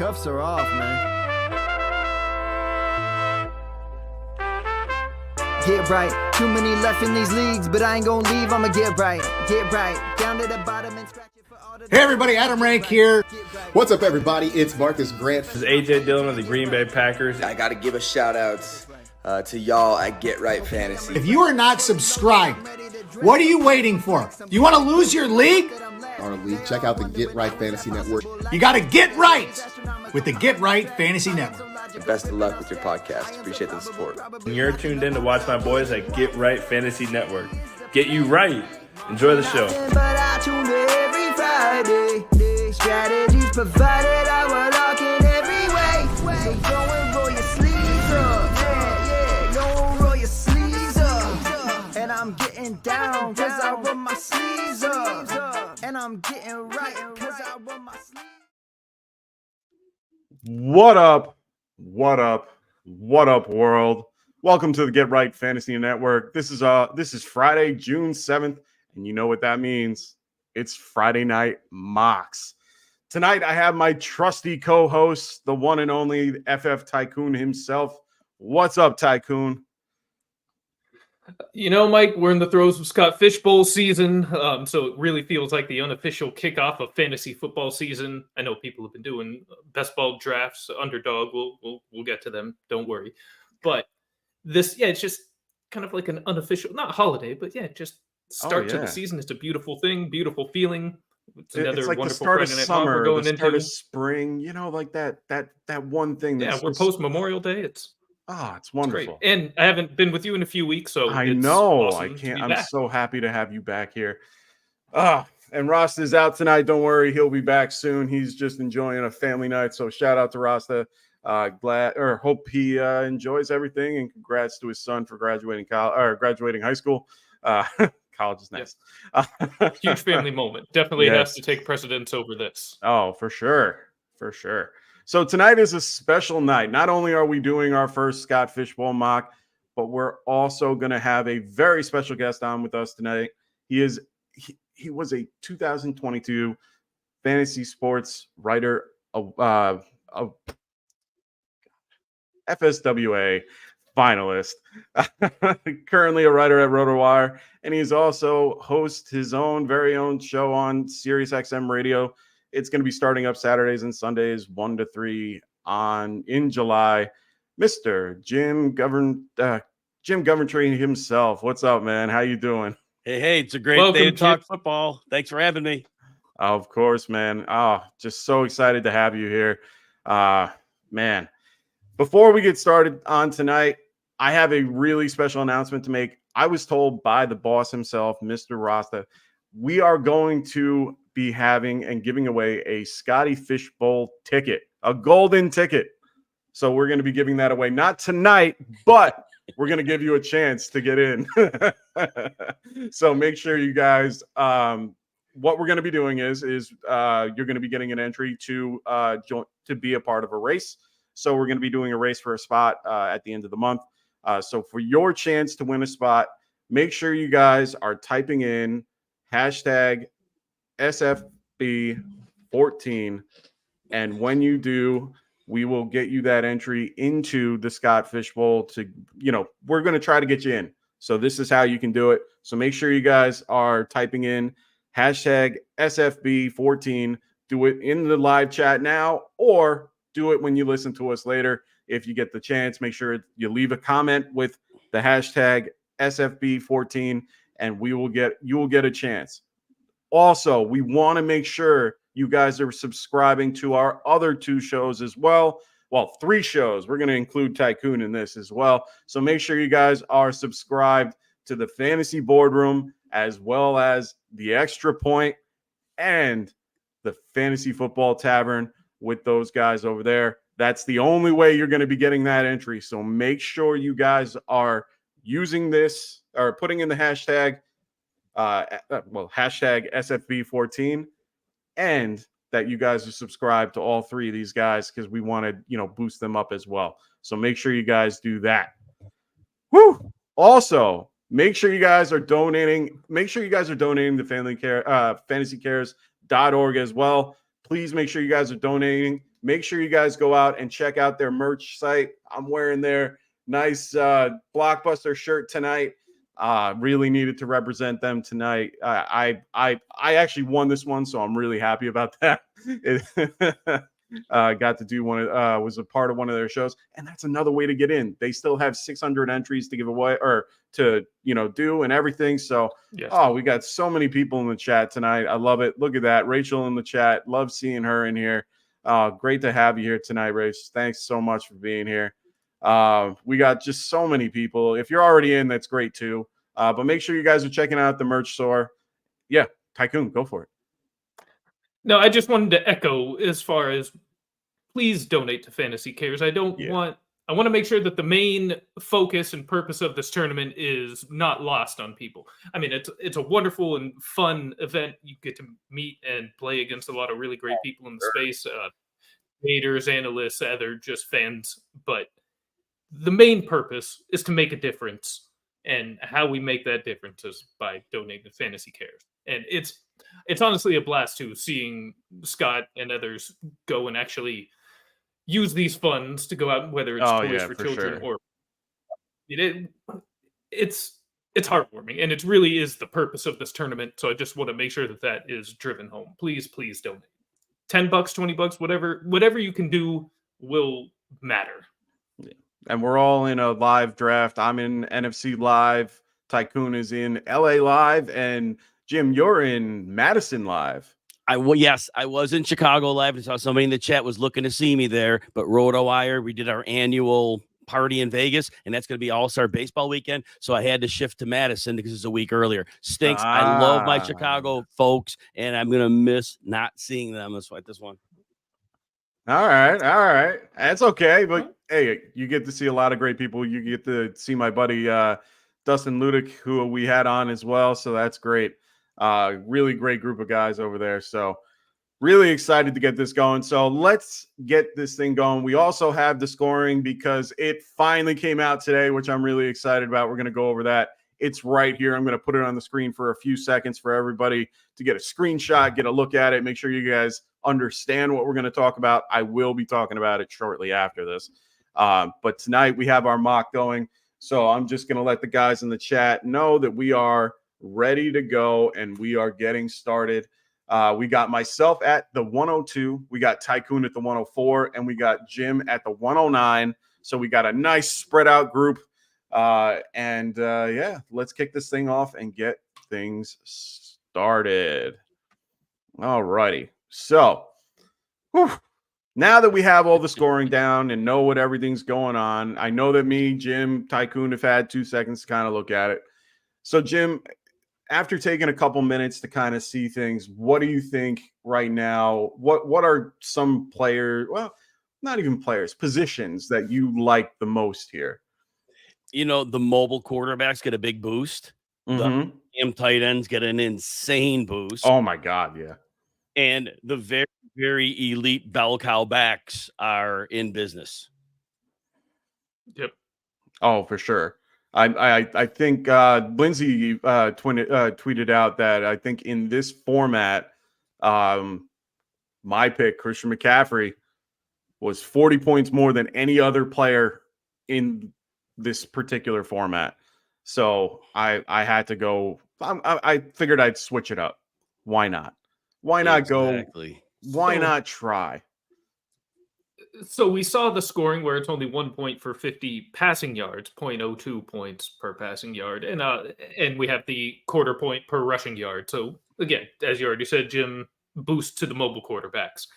cuffs are off, man. Get right. Too many left in these leagues, but I ain't gonna leave. I'ma get right. Get right. Down to the bottom and scratch it for all the... Hey everybody, Adam Rank here. What's up everybody? It's Marcus Grant. This is AJ Dillon of the Green Bay Packers. I gotta give a shout out to y'all at Get Right Fantasy. If you are not subscribed, what are you waiting for? Do you want to lose your league? Check out the Get Right Fantasy Network. You got to get right with the Get Right Fantasy Network. And best of luck with your podcast. Appreciate the support. And you're tuned in to watch my boys at Get Right Fantasy Network. Get you right. Enjoy the show. But I tune in every Friday. Strategies provided, I will lock in every way. So go and roll your sleeves up. Yeah, go and roll your sleeves up. And I'm getting down, cause I roll my sleeves up. And I'm getting right, cause I roll my sleeves. What up? What up? What up, world? Welcome to the Get Right Fantasy Network. This is Friday, June 7th, and you know what that means. It's Friday Night Mocks. Tonight, I have my trusty co-host, the one and only FF Tycoon himself. What's up, Tycoon? You know, Mike, we're in the throes of Scott Fishbowl season, so it really feels like the unofficial kickoff of fantasy football season. I know people have been doing best ball drafts, underdog. We'll get to them. Don't worry. But this, it's just kind of like an unofficial, not holiday, but just start to the season. It's a beautiful thing, beautiful feeling. It's another like wonderful the start of summer, we're going the start into. of spring. You know, like that one thing. That's We're post Memorial Day. It's wonderful. great. And I haven't been with you in a few weeks, so I it's know awesome I can't. I'm back. so happy to have you back here. And Rasta is out tonight. Don't worry, he'll be back soon. He's just enjoying a family night. So shout out to Rasta. Hope he enjoys everything, and congrats to his son for graduating high school. College is nice. Huge family moment. Definitely has to take precedence over this. Oh, for sure. For sure. So tonight is a special night. Not only are we doing our first Scott Fishbowl mock, but we're also going to have a very special guest on with us tonight. He was a 2022 fantasy sports writer, FSWA finalist, currently a writer at Rotowire, and he's also hosts his very own show on SiriusXM Radio. It's going to be starting up Saturdays and Sundays, 1 to 3 in July. Mr. Jim Coventry himself. What's up, man? How you doing? Hey, it's a great day to talk football. Thanks for having me. Of course, man. Just so excited to have you here. Man, before we get started on tonight, I have a really special announcement to make. I was told by the boss himself, Mr. Rasta, we are going to be having and giving away a Scotty Fishbowl ticket, a golden ticket. So we're going to be giving that away, not tonight, but we're going to give you a chance to get in. So make sure you guys, what we're going to be doing is you're going to be getting an entry to be a part of a race. So we're going to be doing a race for a spot at the end of the month. So for your chance to win a spot, make sure you guys are typing in hashtag SFB14. And when you do, we will get you that entry into the Scott Fishbowl we're going to try to get you in. So this is how you can do it. So make sure you guys are typing in hashtag SFB14. Do it in the live chat now, or do it when you listen to us later. If you get the chance, make sure you leave a comment with the hashtag SFB14, and you will get a chance. Also, we want to make sure you guys are subscribing to our other 2 shows as well. Well, 3 shows. We're going to include Tycoon in this as well. So make sure you guys are subscribed to the Fantasy Boardroom, as well as the Extra Point and the Fantasy Football Tavern with those guys over there. That's the only way you're going to be getting that entry. So make sure you guys are using this or putting in the hashtag SFB14, and that you guys are subscribed to all 3 of these guys, because we want to, boost them up as well. So make sure you guys do that. Woo! Also, make sure you guys are donating. Make sure you guys are donating to FamilyCare, FantasyCares.org as well. Please make sure you guys are donating. Make sure you guys go out and check out their merch site. I'm wearing their nice Blockbuster shirt tonight. Really needed to represent them tonight. I actually won this one, so I'm really happy about that. Got to do one. Was a part of one of their shows, and that's another way to get in. They still have 600 entries to give away or to do and everything. So, yes. We got so many people in the chat tonight. I love it. Look at that, Rachel in the chat. Love seeing her in here. Great to have you here tonight, Rach. Thanks so much for being here. We got just so many people. If you're already in, that's great too. But make sure you guys are checking out the merch store. Yeah, Tycoon, go for it. No, I just wanted to echo as far as please donate to Fantasy Cares. I want to make sure that the main focus and purpose of this tournament is not lost on people. I mean, it's a wonderful and fun event. You get to meet and play against a lot of really great people in the space, creators, analysts, other just fans. But the main purpose is to make a difference. And how we make that difference is by donating to Fantasy Cares. And it's honestly a blast too, seeing Scott and others go and actually use these funds to go out, whether it's toys for children or it's heartwarming, and it really is the purpose of this tournament. So I just want to make sure that is driven home. Please donate. $10, $20, whatever you can do will matter. Yeah. And we're all in a live draft. I'm in NFC Live. Tycoon is in LA Live, and Jim, you're in Madison Live. Yes, I was in Chicago Live. I saw somebody in the chat was looking to see me there. But Rotowire, we did our annual party in Vegas, and that's going to be All-Star Baseball weekend. So I had to shift to Madison because it's a week earlier. Stinks. I love my Chicago folks, and I'm going to miss not seeing them at this one. All right. That's okay. But hey, you get to see a lot of great people. You get to see my buddy Dustin Ludick, who we had on as well. So that's great. Really great group of guys over there. So really excited to get this going. So let's get this thing going. We also have the scoring because it finally came out today, which I'm really excited about. We're going to go over that. It's right here. I'm going to put it on the screen for a few seconds for everybody to get a screenshot, get a look at it, make sure you guys understand what we're going to talk about. I will be talking about it shortly after this. But tonight we have our mock going. So I'm just going to let the guys in the chat know that we are ready to go and we are getting started. We got myself at the 102. We got Tycoon at the 104, and we got Jim at the 109. So we got a nice spread out group. Yeah, let's kick this thing off and get things started. All righty. So now that we have all the scoring down and know what everything's going on, I know that me, Jim, Tycoon have had 2 seconds to kind of look at it. So, Jim, after taking a couple minutes to kind of see things, what do you think right now? What are some players, well, not even players, positions that you like the most here? The mobile quarterbacks get a big boost. The tight ends get an insane boost. Oh, my God, yeah. And the very, very elite bell cow backs are in business. Yep. Oh, for sure. I think Lindsay tweeted out that I think in this format, my pick, Christian McCaffrey, was 40 points more than any other player in this particular format. So I had to go. I figured I'd switch it up. Why not? Why not go? Why not try? So we saw the scoring where it's only 1 point for 50 passing yards, 0.02 points per passing yard, and we have the quarter point per rushing yard. So again, as you already said, Jim, boost to the mobile quarterbacks.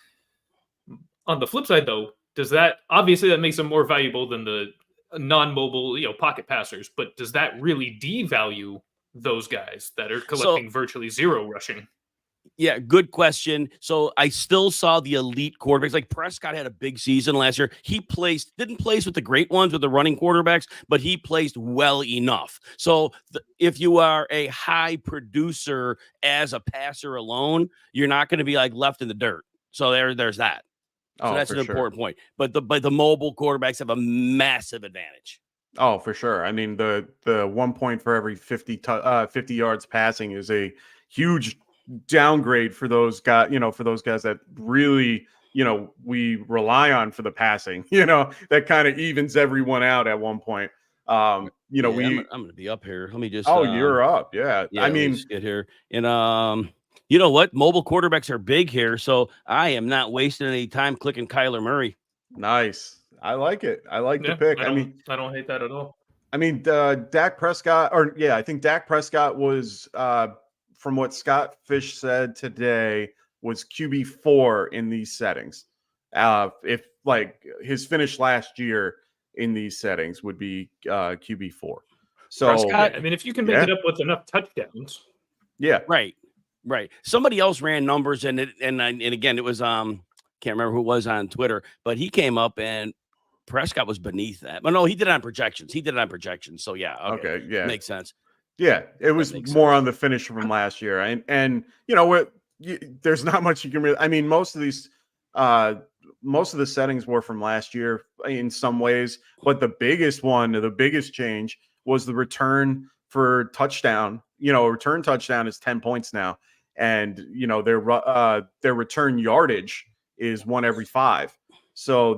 On the flip side, though, does that obviously that makes them more valuable than the non-mobile, pocket passers? But does that really devalue those guys that are collecting virtually zero rushing? Yeah, good question. So I still saw the elite quarterbacks. Like Prescott had a big season last year. He didn't place with the great ones, with the running quarterbacks, but he placed well enough. So if you are a high producer as a passer alone, you're not going to be left in the dirt. So there's that. So that's an important point. But the mobile quarterbacks have a massive advantage. Oh, for sure. I mean, the 1 point for every 50 yards passing is a huge downgrade for those guys, for those guys that really, we rely on for the passing, that kind of evens everyone out at one point. I'm going to be up here. Let me just. Oh, you're up. Yeah. Yeah. I Let me mean, just get here. And you know what? Mobile quarterbacks are big here, so I am not wasting any time clicking Kyler Murray. nice. I like it. I like the pick. I don't hate that at all. I mean, Dak Prescott, I think Dak Prescott was, from what Scott Fish said today, was QB4 in these settings. If like his finish last year in these settings would be QB4. So Prescott, I mean, if you can make it up with enough touchdowns, right. Somebody else ran numbers, and again, it was can't remember who it was on Twitter, but he came up and Prescott was beneath that. But no, he did it on projections. So yeah, okay, yeah, makes sense. Yeah, it was more on the finish from last year, and there's not much you can really. I mean, most of the settings were from last year in some ways, but the biggest change was the return for touchdown. Return touchdown is 10 points now, and their return yardage is 1 every 5. So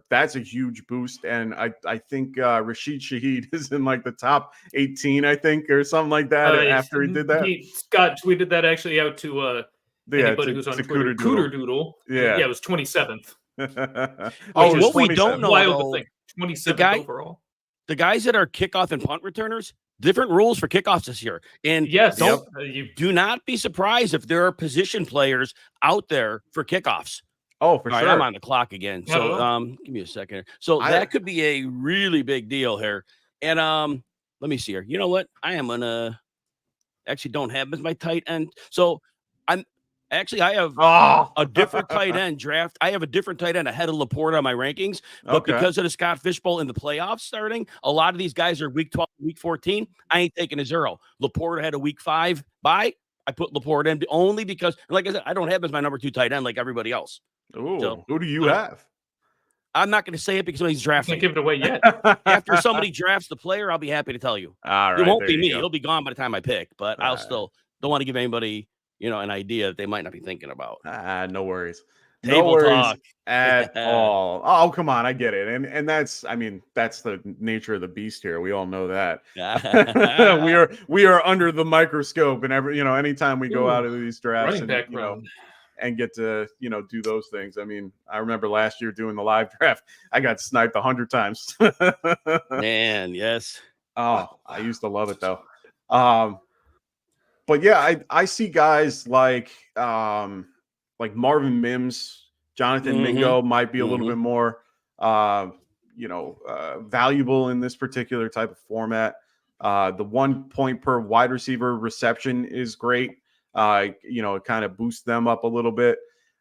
that's a huge boost. And I think Rashid Shaheed is in like the top 18, I think, or something like that after he did that. Scott tweeted that actually out to anybody who's on Twitter. Cooter Doodle. Yeah. It was 27th. What we don't know, wild to think. 27th overall. The guys that are kickoff and punt returners, different rules for kickoffs this year. And do not be surprised if there are position players out there for kickoffs. Oh, for sure. Right, I'm on the clock again. So give me a second. So that could be a really big deal here. And let me see here. You know what? I am gonna actually don't have as my tight end. So I have a different tight end draft. I have a different tight end ahead of Laporte on my rankings. But because of the Scott Fishbowl in the playoffs starting, a lot of these guys are week 12, week 14. I ain't taking a 0. Laporte had a week 5 bye. I put Laporte in only because, like I said, I don't have him as my number 2 tight end like everybody else. Ooh, so, who do you have? I'm not going to say it because somebody's drafting. Can't give it away yet. After somebody drafts the player, I'll be happy to tell you. All right, it won't be me. He'll be gone by the time I pick, but I'll still don't want to give anybody, an idea that they might not be thinking about. No worries. Table talk at all. Oh, come on. I get it. And that's the nature of the beast here. We all know that. we are under the microscope and anytime we go out of these drafts and get to, do those things. I mean, I remember last year doing the live draft, I got sniped 100 times. Man, yes. Oh, I used to love it though. But yeah, I see guys like Marvin Mims, Jonathan Mingo might be a little bit more, valuable in this particular type of format. The 1 point per wide receiver reception is great. It kind of boosts them up a little bit.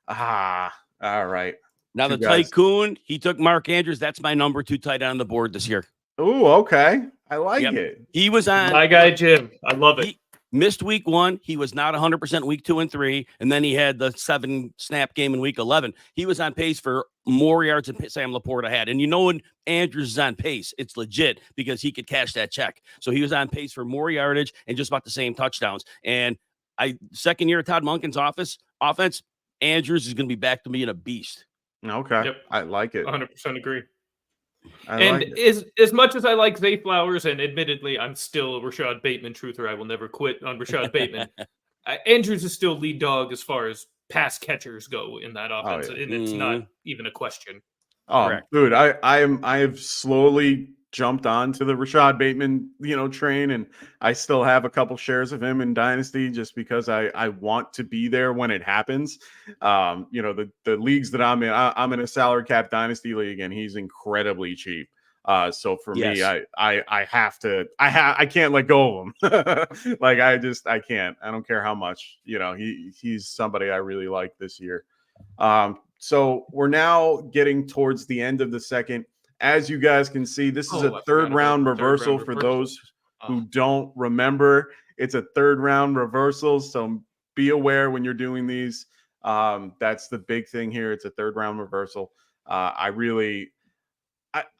All right. Now the tycoon, he took Mark Andrews. That's my number 2 tight end on the board this year. Oh, okay. I like it. He was on my guy Jim. I love it. He missed week 1. He was not 100% week 2 and 3, and then he had the 7 snap game in week 11. He was on pace for more yards than Sam Laporta had. And when Andrews is on pace, it's legit because he could cash that check. So he was on pace for more yardage and just about the same touchdowns. And second year of Todd Monken's offense, Andrews is going to be back to being a beast. Okay. Yep. I like it. 100% agree. As much as I like Zay Flowers, and admittedly, I'm still a Rashad Bateman truther. I will never quit on Rashad Bateman. Andrews is still lead dog as far as pass catchers go in that offense, and it's not even a question. Oh, correct. Dude, I have slowly jumped onto the Rashad Bateman, train, and I still have a couple shares of him in Dynasty just because I want to be there when it happens. The leagues that I'm in, I'm in a salary cap Dynasty league, and he's incredibly cheap. So for me, I have to, I can't let go of him. I can't. I don't care how much. He's somebody I really like this year. So we're now getting towards the end of the second. As you guys can see, this is a third round reversal for those who don't remember. It's a third round reversal, so be aware when you're doing these. That's the big thing here. It's a third round reversal. I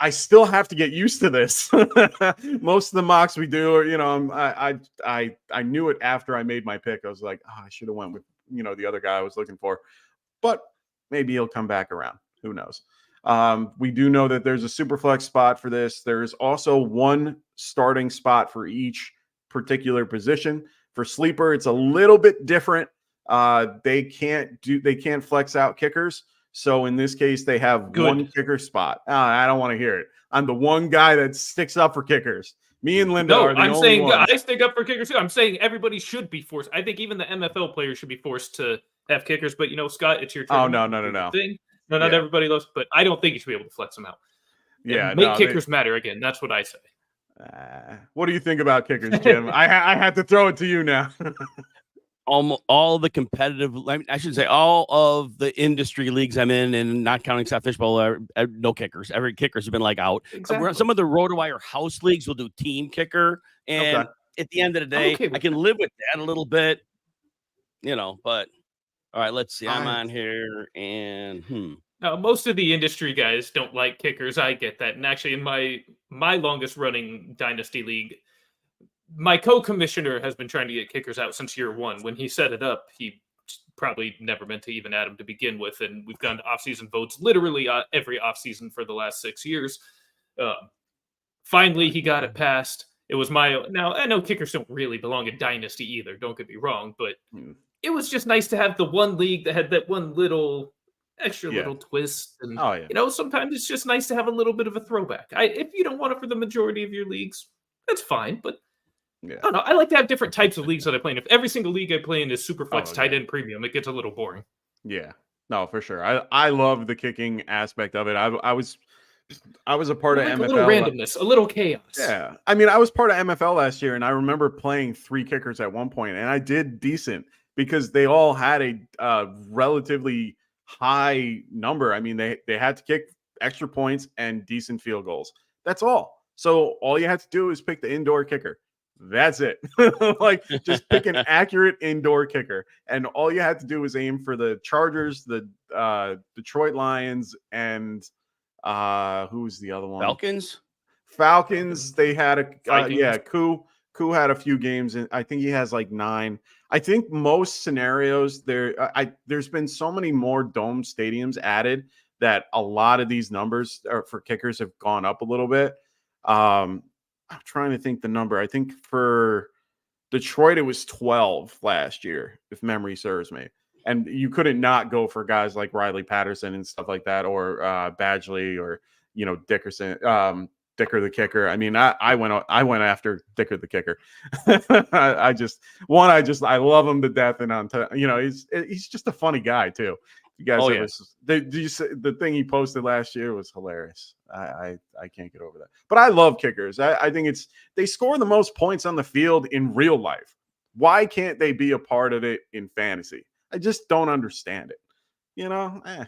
I still have to get used to this. Most of the mocks we do, I knew it after I made my pick. I was like, I should have went with, the other guy I was looking for, but maybe he'll come back around. Who knows? We do know that there's a super flex spot for this. There's also one starting spot for each particular position. For sleeper, it's a little bit different. They can't flex out kickers. So in this case, they have one kicker spot. I don't want to hear it. I'm the one guy that sticks up for kickers. Me and Linda are the only saying ones. I stick up for kickers too. I'm saying everybody should be forced. I think even the NFL players should be forced to have kickers. But Scott, it's your turn. Oh no. No, not everybody loves, but I don't think you should be able to flex them out. Yeah, and make kickers matter again. That's what I say. What do you think about kickers, Jim? I had to throw it to you now. All the competitive, I should say, all of the industry leagues I'm in, and not counting Scott Fishbowl, are no kickers. Every kickers have been out. Exactly. Some of the Rotowire house leagues will do team kicker, and at the end of the day, I can live with that a little bit, But all right, let's see. I'm on here, and Now, most of the industry guys don't like kickers. I get that, and actually, in my longest running dynasty league, my co-commissioner has been trying to get kickers out since year one. When he set it up, he probably never meant to even add them to begin with. And we've gone to off-season votes literally every off-season for the last 6 years. Finally, he got it passed. It was now, I know kickers don't really belong in dynasty either. Don't get me wrong. But it was just nice to have the one league that had that one little extra little twist. And, sometimes it's just nice to have a little bit of a throwback. If you don't want it for the majority of your leagues, that's fine. But I don't know. I like to have different types of leagues that I play in. If every single league I play in is Superflex tight end premium, it gets a little boring. Yeah, no, for sure. I love the kicking aspect of it. I was a part of MFL. A little randomness, a little chaos. Yeah, I mean, I was part of MFL last year, and I remember playing 3 kickers at one point, and I did decent because they all had a relatively high number. I mean, they had to kick extra points and decent field goals. That's all. So all you had to do is pick the indoor kicker. That's it. Just pick an accurate indoor kicker. And all you had to do was aim for the Chargers, the Detroit Lions, and who was the other one? Falcons. They had Koo had a few games, and I think he has 9. I think most scenarios there's been so many more dome stadiums added that a lot of these numbers for kickers have gone up a little bit. I'm trying to think the number. I think for Detroit, it was 12 last year, if memory serves me. And you couldn't not go for guys like Riley Patterson and stuff like that, or Badgley, or Dickerson, Dicker the kicker. I mean, I went after Dicker the kicker. I love him to death, and he's just a funny guy too. You guys, the thing he posted last year was hilarious. I can't get over that. But I love kickers. I think they score the most points on the field in real life. Why can't they be a part of it in fantasy? I just don't understand it. I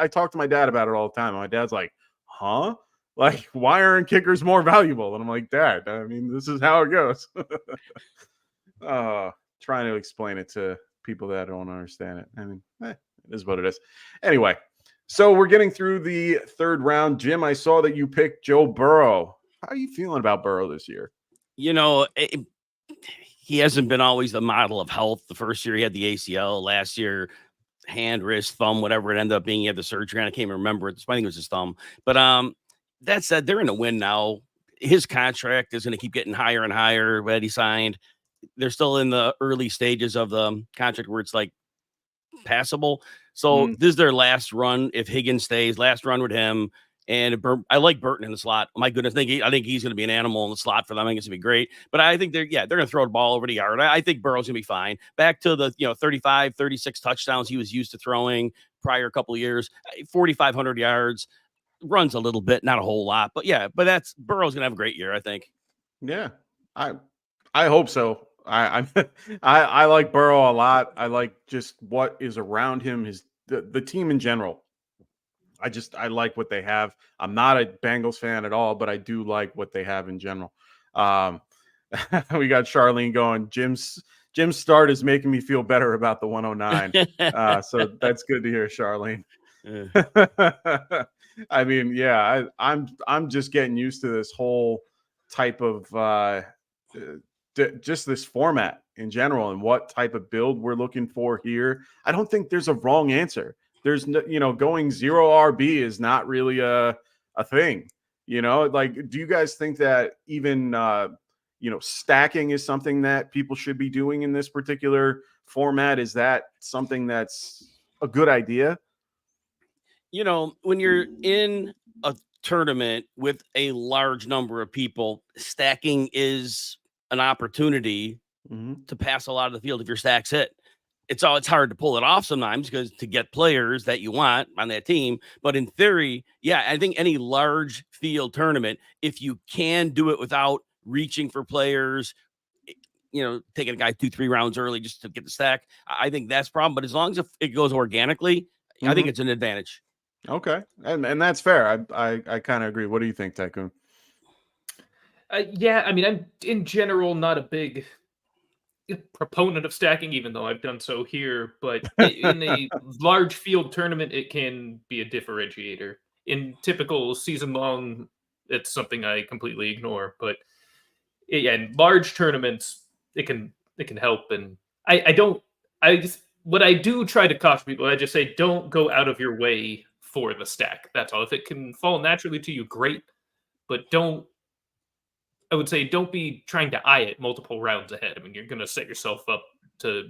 talk to my dad about it all the time. My dad's like, huh? Why aren't kickers more valuable? And I'm like, Dad, I mean, this is how it goes. Trying to explain it to people that don't understand it. I mean, it is what it is. Anyway, so we're getting through the third round. Jim, I saw that you picked Joe Burrow. How are you feeling about Burrow this year? He hasn't been always the model of health. The first year he had the ACL. Last year, hand, wrist, thumb, whatever it ended up being, he had the surgery. And I can't even remember it. I think it was his thumb. But that said, they're in a win now. His contract is going to keep getting higher and higher that he signed. They're still in the early stages of the contract where it's passable. So this is their last run. If Higgins stays, last run with him. And I like Burton in the slot. My goodness, I think he's going to be an animal in the slot for them. I think it's going to be great. But I think they're going to throw the ball over the yard. I think Burrow's going to be fine. Back to the 35, 36 touchdowns he was used to throwing prior couple of years, 4,500 yards. Runs a little bit, not a whole lot, but that's Burrow's gonna have a great year, I think. Yeah, I hope so. I like Burrow a lot. I like just what is around him, the team in general. I like what they have. I'm not a Bengals fan at all, but I do like what they have in general. We got Charlene going. Jim's start is making me feel better about the 109. So that's good to hear, Charlene. I mean, yeah, I'm just getting used to this whole type of just this format in general and what type of build we're looking for here. I don't think there's a wrong answer. There's no, going 0 RB is not really a thing. Like, do you guys think that even stacking is something that people should be doing in this particular format? Is that something that's a good idea? When you're in a tournament with a large number of people, stacking is an opportunity to pass a lot of the field if your stacks hit. It's hard to pull it off sometimes because to get players that you want on that team. But in theory, yeah, I think any large field tournament, if you can do it without reaching for players, taking a guy 2-3 rounds early just to get the stack, I think that's a problem. But as long as it goes organically, I think it's an advantage. Okay. And that's fair. I kind of agree. What do you think, Tycoon? Yeah, I mean, I'm in general not a big proponent of stacking, even though I've done so here. But in a large field tournament, it can be a differentiator. In typical season long, it's something I completely ignore. But in large tournaments, it can help. And what I do try to caution people, I just say don't go out of your way for the stack. That's all. If it can fall naturally to you, great. But I would say don't be trying to eye it multiple rounds ahead. I mean, you're going to set yourself up to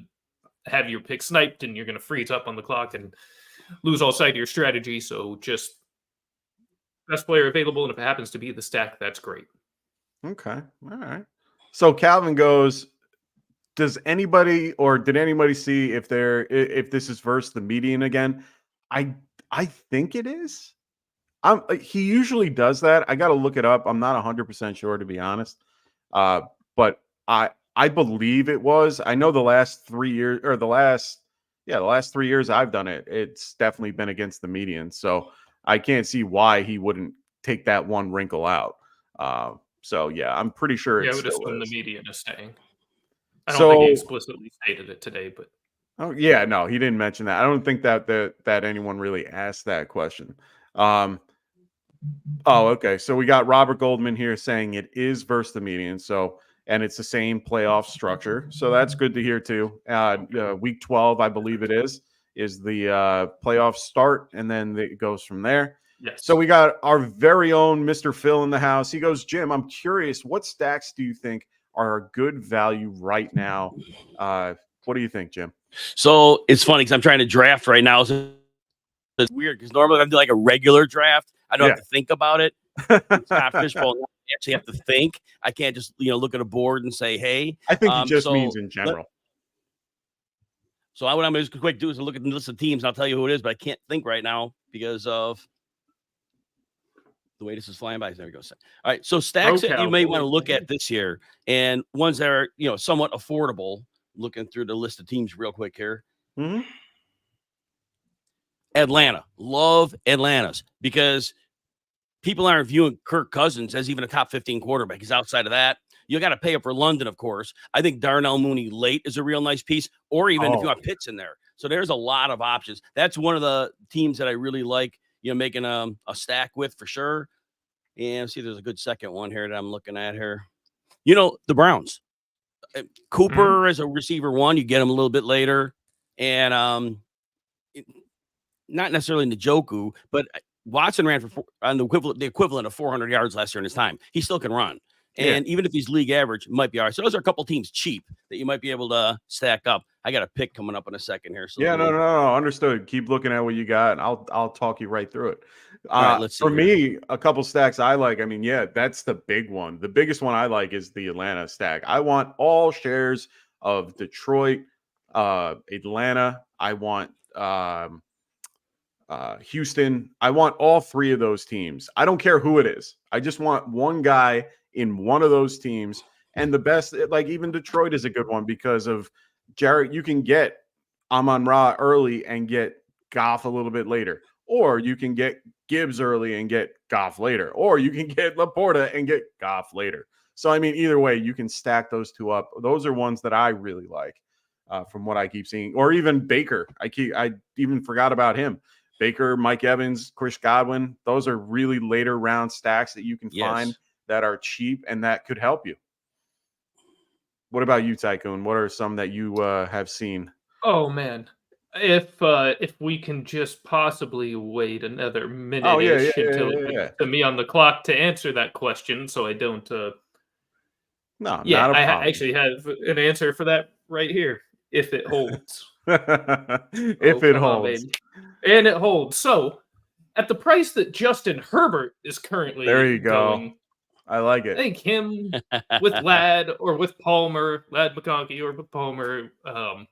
have your pick sniped and you're going to freeze up on the clock and lose all sight of your strategy. So just best player available. And if it happens to be the stack, that's great. Okay. All right. So Calvin goes, did anybody see if this is versus the median again? I think it is. He usually does that. I got to look it up. I'm not 100% sure, to be honest. But I believe it was. I know the last 3 years, or the last 3 years I've done it, it's definitely been against the median. So I can't see why he wouldn't take that one wrinkle out. So yeah, I'm pretty sure. Yeah, I it would still assume is. the median is staying. I don't think he explicitly stated it today, but. Oh yeah, no, he didn't mention that. I don't think that anyone really asked that question. Oh, okay. So we got Robert Goldman here saying it is versus the median. So, and it's the same playoff structure. So that's good to hear too. Week 12, I believe it is the playoff start, and then it goes from there. Yes. So we got our very own Mr. Phil in the house. He goes, Jim, I'm curious, what stacks do you think are a good value right now? What do you think, Jim? So it's funny because I'm trying to draft right now. So it's weird because normally I do like a regular draft. I don't have to think about it. It's not fishbowl. I actually have to think. I can't just look at a board and say, "Hey." I think it just means in general. So what I'm just quick do is look at the list of teams. And I'll tell you who it is, but I can't think right now because of the way this is flying by. There we go. All right. So stacks that you may want to look at this year, and ones that are somewhat affordable. Looking through the list of teams real quick here. Mm-hmm. Atlanta. Love Atlanta's because people aren't viewing Kirk Cousins as even a top 15 quarterback. He's outside of that. You got to pay up for London, of course. I think Darnell Mooney late is a real nice piece, or even if you want Pitts in there. So there's a lot of options. That's one of the teams that I really like, making a stack with for sure. And see, there's a good second one here that I'm looking at here. The Browns. Cooper as a receiver one, you get him a little bit later. And not necessarily Njoku, but Watson ran for on the equivalent of 400 yards last year in his time. He still can run. And even if he's league average, might be all right. So those are a couple teams cheap that you might be able to stack up. I got a pick coming up in a second here. So no, understood. Keep looking at what you got, and I'll talk you right through it. Right, let's see for me, a couple stacks I like. I mean, that's the big one. The biggest one I like is the Atlanta stack. I want all shares of Detroit, Atlanta. I want Houston. I want all three of those teams. I don't care who it is. I just want one guy in one of those teams. And the best, like even Detroit is a good one because of Jarrett. You can get Amon-Ra early and get Goff a little bit later. Or you can get Gibbs early and get Goff later. Or you can get Laporta and get Goff later. So, I mean, either way, you can stack those two up. Those are ones that I really like from what I keep seeing. Or even Baker. I even forgot about him. Baker, Mike Evans, Chris Godwin. Those are really later round stacks that you can find that are cheap and that could help you. What about you, Tycoon? What are some that you have seen? Oh man, if we can just possibly wait another minute-ish until it gets to me on the clock to answer that question, so I don't. No, Not a I problem. actually have an answer for that right here. If it holds, if it holds, and it holds. So, at the price that Justin Herbert is currently there you go. going, I like it. I think him with Ladd or with Palmer, Ladd McConkey or with Palmer, gonna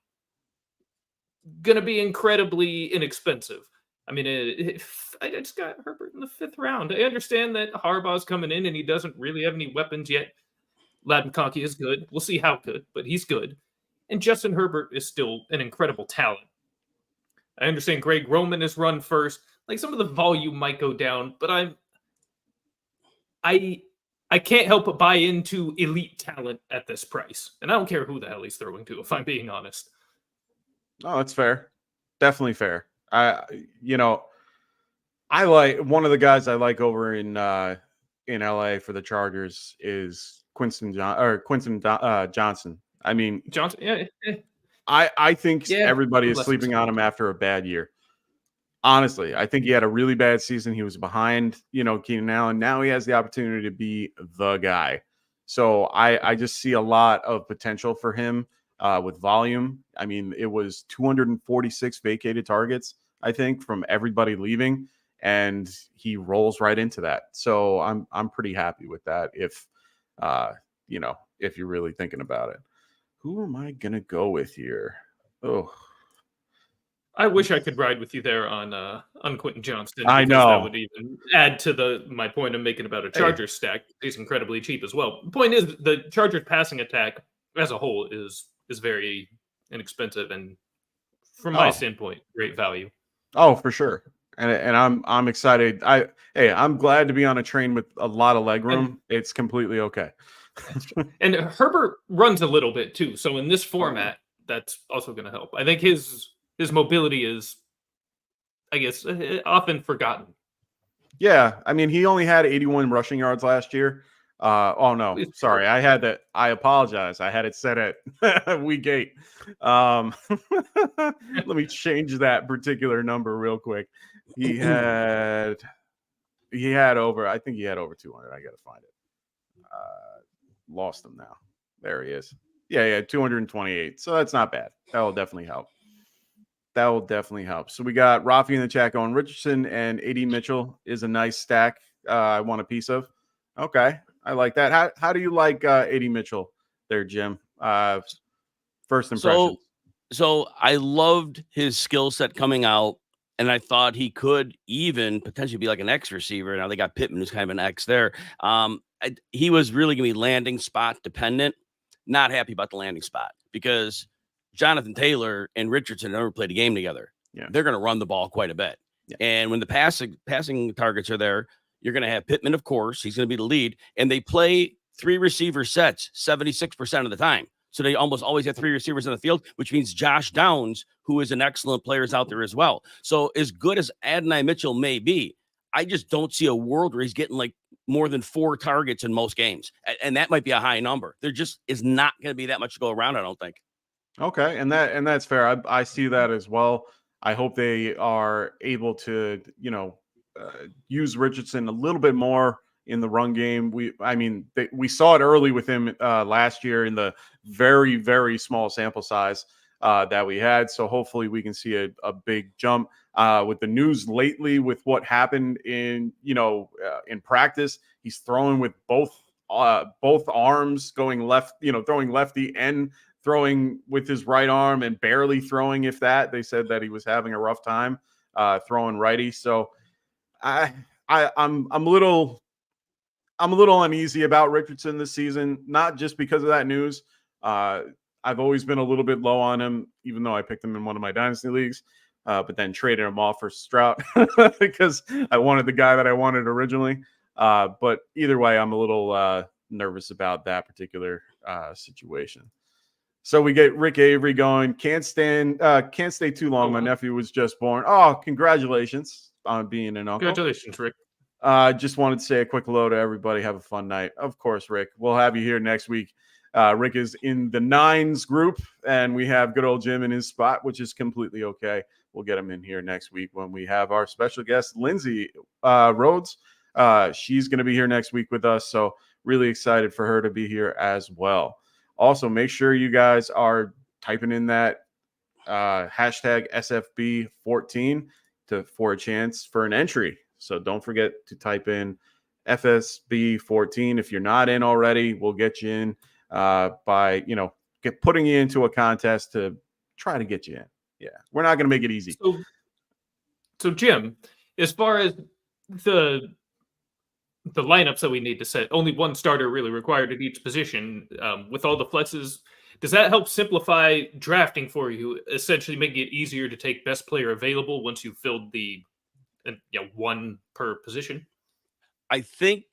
be incredibly inexpensive. I mean, I just got Herbert in the 5th round. I understand that Harbaugh's coming in and he doesn't really have any weapons yet. Ladd McConkey is good. We'll see how good, but he's good. And Justin Herbert is still an incredible talent. I understand Greg Roman is run first. Like, some of the volume might go down, but I can't help but buy into elite talent at this price. And I don't care who the hell he's throwing to, if I'm being honest. Oh, that's fair. Definitely fair. I like one of the guys I like over in LA for the Chargers is Quinton Johnson. I mean, Johnson, yeah. I think everybody is sleeping on him after a bad year. Honestly, I think he had a really bad season. He was behind, Keenan Allen. Now he has the opportunity to be the guy. So I just see a lot of potential for him with volume. I mean, it was 246 vacated targets, I think, from everybody leaving, and he rolls right into that. So I'm pretty happy with that. If you're really thinking about it. Who am I gonna go with here? Oh, I wish I could ride with you there on Quentin Johnston. I know that would even add to my point I'm making about a Chargers stack. He's incredibly cheap as well. The point is, the Chargers passing attack as a whole is very inexpensive and, from my standpoint, great value. Oh, for sure. And I'm excited. I'm glad to be on a train with a lot of leg room. It's completely okay. And Herbert runs a little bit too, so in this format, that's also going to help. I think his mobility is, I guess, often forgotten. Yeah, I mean, he only had 81 rushing yards last year. Oh no, sorry, I had that. I apologize. I had it set at week 8. Let me change that particular number real quick. He had over. I think he had over 200. I got to find it. Lost him now. There he is. Yeah, 228. So that's not bad. That will definitely help. So we got Rafi in the chat going, Richardson and AD Mitchell is a nice stack. I want a piece of. Okay, I like that. How do you like AD Mitchell there, Jim? First impressions. So I loved his skill set coming out, and I thought he could even potentially be like an X receiver. Now they got Pittman, who's kind of an X there. He was really going to be landing spot dependent. Not happy about the landing spot because Jonathan Taylor and Richardson never played a game together. Yeah. They're going to run the ball quite a bit. Yeah. And when the passing targets are there, you're going to have Pittman, of course. He's going to be the lead. And they play 3 receiver sets 76% of the time. So they almost always have 3 receivers in the field, which means Josh Downs, who is an excellent player, is out there as well. So as good as Adonai Mitchell may be, I just don't see a world where he's getting like more than 4 targets in most games. And that might be a high number. There just is not going to be that much to go around, I don't think. Okay. And that's fair. I see that as well. I hope they are able to, use Richardson a little bit more in the run game. We saw it early with him last year in the very, very small sample size that we had. So hopefully we can see a big jump with the news lately with what happened in practice. He's throwing with both arms going left, throwing lefty and throwing with his right arm and barely throwing, if that. They said that he was having a rough time throwing righty. So I'm a little uneasy about Richardson this season, not just because of that news. I've always been a little bit low on him, even though I picked him in one of my dynasty leagues, but then traded him off for Stroud because I wanted the guy that I wanted originally. But either way, I'm a little nervous about that particular situation. So we get Rick Avery going. Can't stay too long. My nephew was just born. Oh, congratulations on being an uncle. Congratulations, Rick. Just wanted to say a quick hello to everybody. Have a fun night. Of course, Rick. We'll have you here next week. Rick is in the Nines group, and we have good old Jim in his spot, which is completely okay. We'll get him in here next week when we have our special guest, Lindsay Rhodes. She's going to be here next week with us, so really excited for her to be here as well. Also, make sure you guys are typing in that hashtag SFB14 for a chance for an entry. So don't forget to type in FSB14. If you're not in already, we'll get you in by, putting you into a contest to try to get you in. Yeah, we're not going to make it easy. So Jim, as far as the lineups that we need to set, only one starter really required at each position. With all the flexes, does that help simplify drafting for you? Essentially, making it easier to take best player available once you've filled the one per position? I think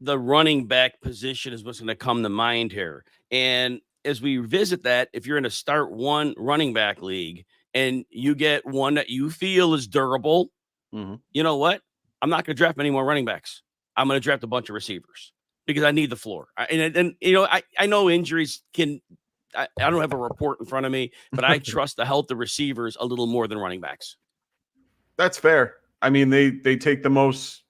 the running back position is what's going to come to mind here. And as we revisit that, if you're in a start one running back league and you get one that you feel is durable, you know what? I'm not going to draft many more running backs. I'm going to draft a bunch of receivers because I need the floor. I know injuries can. I don't have a report in front of me, but I trust the health of receivers a little more than running backs. That's fair. I mean, they take the most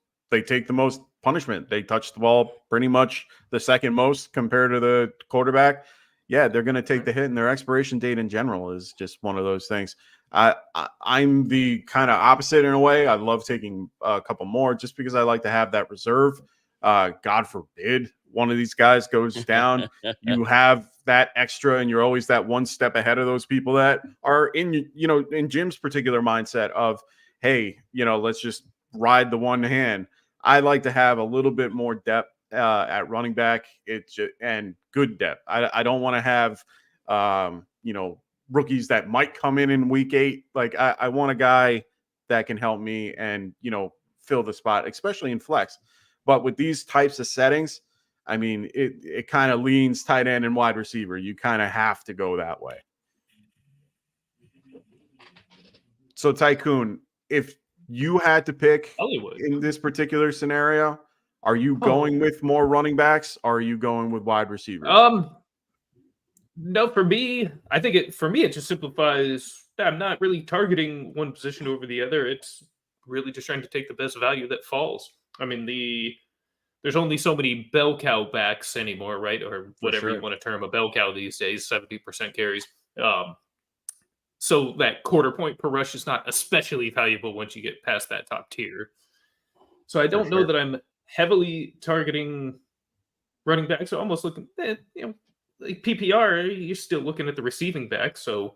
punishment. They touch the ball pretty much the second most compared to the quarterback. Yeah, they're going to take the hit, and their expiration date in general is just one of those things. I'm the kind of opposite in a way. I love taking a couple more just because I like to have that reserve. God forbid one of these guys goes down. You have that extra, and you're always that one step ahead of those people that are in Jim's particular mindset of, hey, let's just ride the one hand. I like to have a little bit more depth at running back. And good depth. I don't want to have, rookies that might come in week 8. Like I want a guy that can help me and, fill the spot, especially in flex. But with these types of settings, I mean, it kind of leans tight end and wide receiver. You kind of have to go that way. So Tycoon, if you had to pick in this particular scenario, are you going with more running backs? Or are you going with wide receivers? No, for me, I think it just simplifies. I'm not really targeting one position over the other. It's really just trying to take the best value that falls. I mean, there's only so many bell cow backs anymore, right? Or whatever you want to term a bell cow these days, 70% carries. So that quarter point per rush is not especially valuable once you get past that top tier. So I don't know that I'm heavily targeting running backs. So almost looking, like PPR, you're still looking at the receiving back. So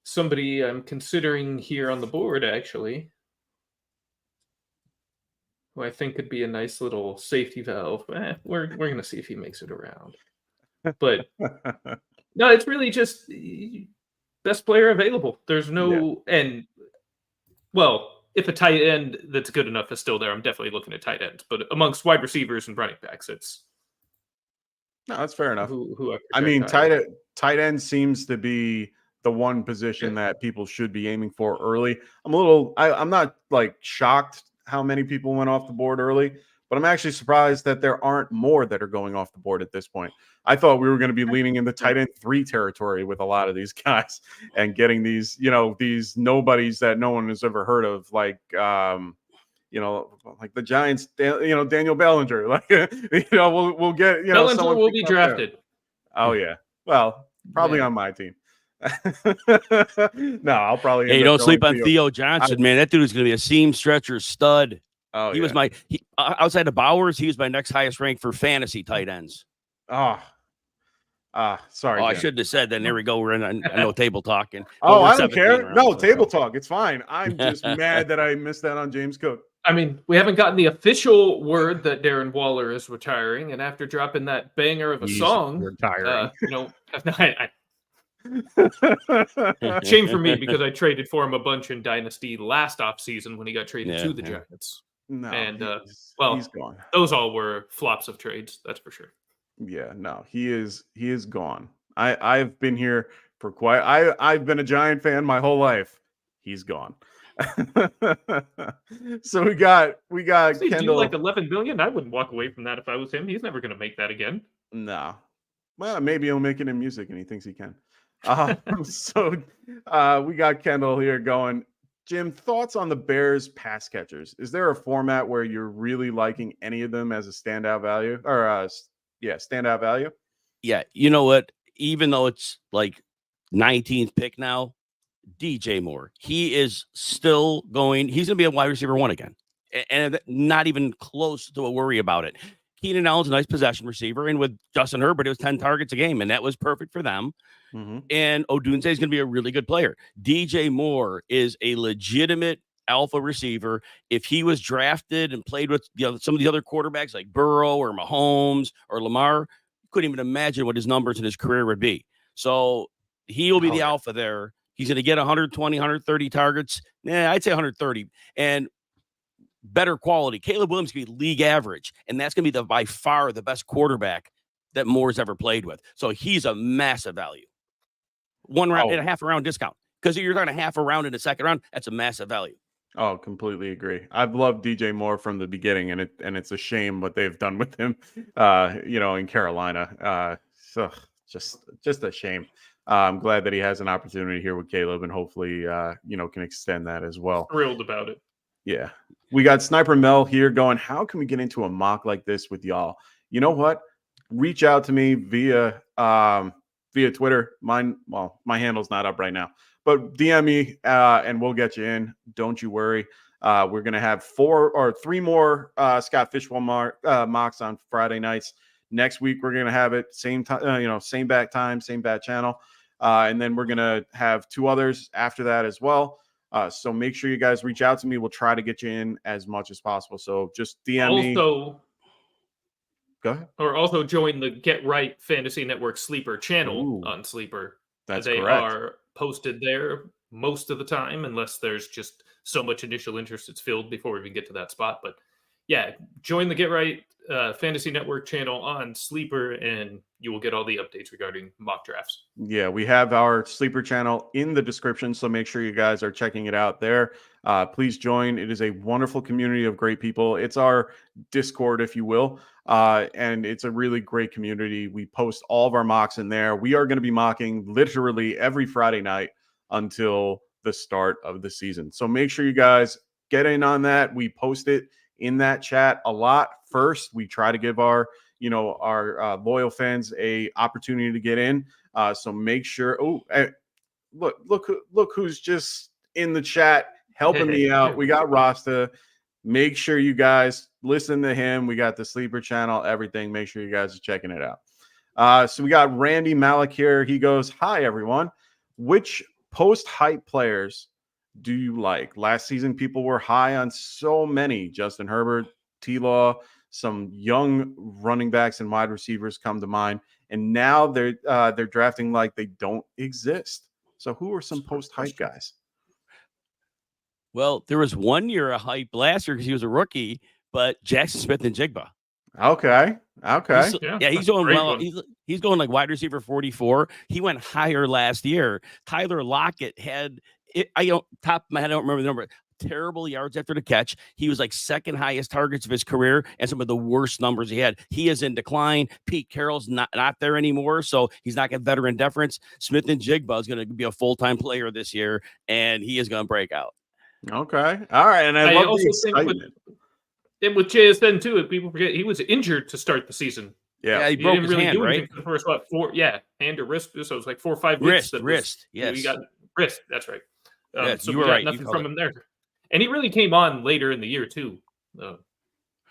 somebody I'm considering here on the board, actually, who I think could be a nice little safety valve. We're going to see if he makes it around. But no, it's really just best player available. There's no if a tight end that's good enough is still there, I'm definitely looking at tight ends. But amongst wide receivers and running backs, that's fair enough. Who I mean, tight end seems to be the one position that people should be aiming for early. I'm not like shocked how many people went off the board early, but I'm actually surprised that there aren't more that are going off the board at this point. I thought we were going to be leaning in the tight end 3 territory with a lot of these guys and getting these, these nobodies that no one has ever heard of, like, like the Giants, Daniel Bellinger. Like, we'll get, Bellinger will be drafted. There. Oh yeah, well, probably on my team. No, I'll probably. Hey, don't sleep on Theo Johnson, man. That dude is going to be a seam stretcher stud. Oh, he was outside of Bowers. He was my next highest rank for fantasy tight ends. Sorry. I shouldn't have said that. There we go. We're in no table talking. I don't care. No, table talk. It's fine. I'm just mad that I missed that on James Cook. I mean, we haven't gotten the official word that Darren Waller is retiring, and after dropping that banger of a song, retiring. Shame for me because I traded for him a bunch in Dynasty last offseason when he got traded to the Giants. No, and he's gone. Those all were flops of trades, that's for sure. Yeah, no, he is gone. I've been here for I've been a Giant fan my whole life. He's gone. So we got See, do Kendall. like 11 million? I wouldn't walk away from that if I was him. He's never going to make that again. No. Well, maybe he'll make it in music and he thinks he can. So we got Kendall here going. Jim, thoughts on the Bears pass catchers? Is there a format where you're really liking any of them as a standout value or standout value? Yeah, you know what? Even though it's like 19th pick now, DJ Moore, he is still going. He's going to be a wide receiver 1 again, and not even close to a worry about it. Keenan Allen's a nice possession receiver, and with Justin Herbert, it was 10 targets a game, and that was perfect for them. Mm-hmm. And Odunze is going to be a really good player. DJ Moore is a legitimate alpha receiver. If he was drafted and played with some of the other quarterbacks like Burrow or Mahomes or Lamar, you couldn't even imagine what his numbers in his career would be. So he will be the alpha there. He's going to get 120, 130 targets. I'd say 130. And better quality. Caleb Williams is going to be league average, and that's going to be by far the best quarterback that Moore's ever played with. So he's a massive value. 1 round and a half a round discount. Because if you're talking a half a round in the second round, that's a massive value. Oh, completely agree. I've loved DJ Moore from the beginning, and it's a shame what they've done with him, in Carolina. So just a shame. I'm glad that he has an opportunity here with Caleb, and hopefully, can extend that as well. Thrilled about it. Yeah. We got Sniper Mel here going, how can we get into a mock like this with y'all? You know what? Reach out to me via Twitter. My handle's not up right now, but DM me and we'll get you in. Don't you worry. We're going to have 3 more Scott Fishbowl mocks on Friday nights. Next week, we're going to have it same time, same bat time, same bat channel. And then we're going to have 2 others after that as well. So make sure you guys reach out to me. We'll try to get you in as much as possible. So just DM me. Go ahead. Or also join the Get Right Fantasy Network Sleeper channel on Sleeper. That's they correct. are posted there most of the time, unless there's just so much initial interest it's filled before we even get to that spot. But yeah, join the Get Right Fantasy Network channel on Sleeper, and you will get all the updates regarding mock drafts. Yeah, we have our Sleeper channel in the description, so make sure you guys are checking it out there. Please join. It is a wonderful community of great people. It's our Discord, if you will, and it's a really great community. We post all of our mocks in there. We are going to be mocking literally every Friday night until the start of the season. So make sure you guys get in on that. We post it in that chat a lot. First, we try to give our loyal fans a opportunity to get in. So make sure. Look who's just in the chat helping me out. We got Rasta. Make sure you guys listen to him. We got the Sleeper channel, everything. Make sure you guys are checking it out. So we got Randy Malik here. He goes, "Hi everyone. Which post-hype players do you like? Last season, people were high on so many. Justin Herbert, T-Law, some young running backs and wide receivers come to mind. And now they're drafting like they don't exist. So who are some post-hype guys?" Well, there was 1 year a hype last year because he was a rookie, but Jackson Smith and Jigba. Okay. He's doing well. He's going like wide receiver 44. He went higher last year. Tyler Lockett had top of my head, I don't remember the number. Terrible yards after the catch. He was like second highest targets of his career and some of the worst numbers he had. He is in decline. Pete Carroll's not there anymore, so he's not getting veteran deference. Smith and Jigba is going to be a full-time player this year, and he is going to break out. Okay. All right. And I love also the excitement. think with JSN too, if people forget, he was injured to start the season. Yeah, he broke didn't his really hand, do anything right? for the first hand or wrist. So it was like 4 or 5 weeks. Wrist. Yes, he got wrist. That's right. Yes, so you we were got right. nothing from him there. And he really came on later in the year too.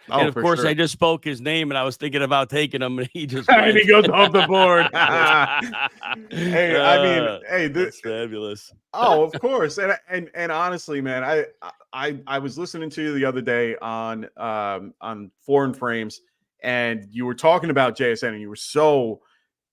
And of course, I just spoke his name, and I was thinking about taking him, and he just and he goes off the board. That's fabulous. Oh, of course, and honestly, man, I was listening to you the other day on Foreign Frames, and you were talking about JSN, and you were so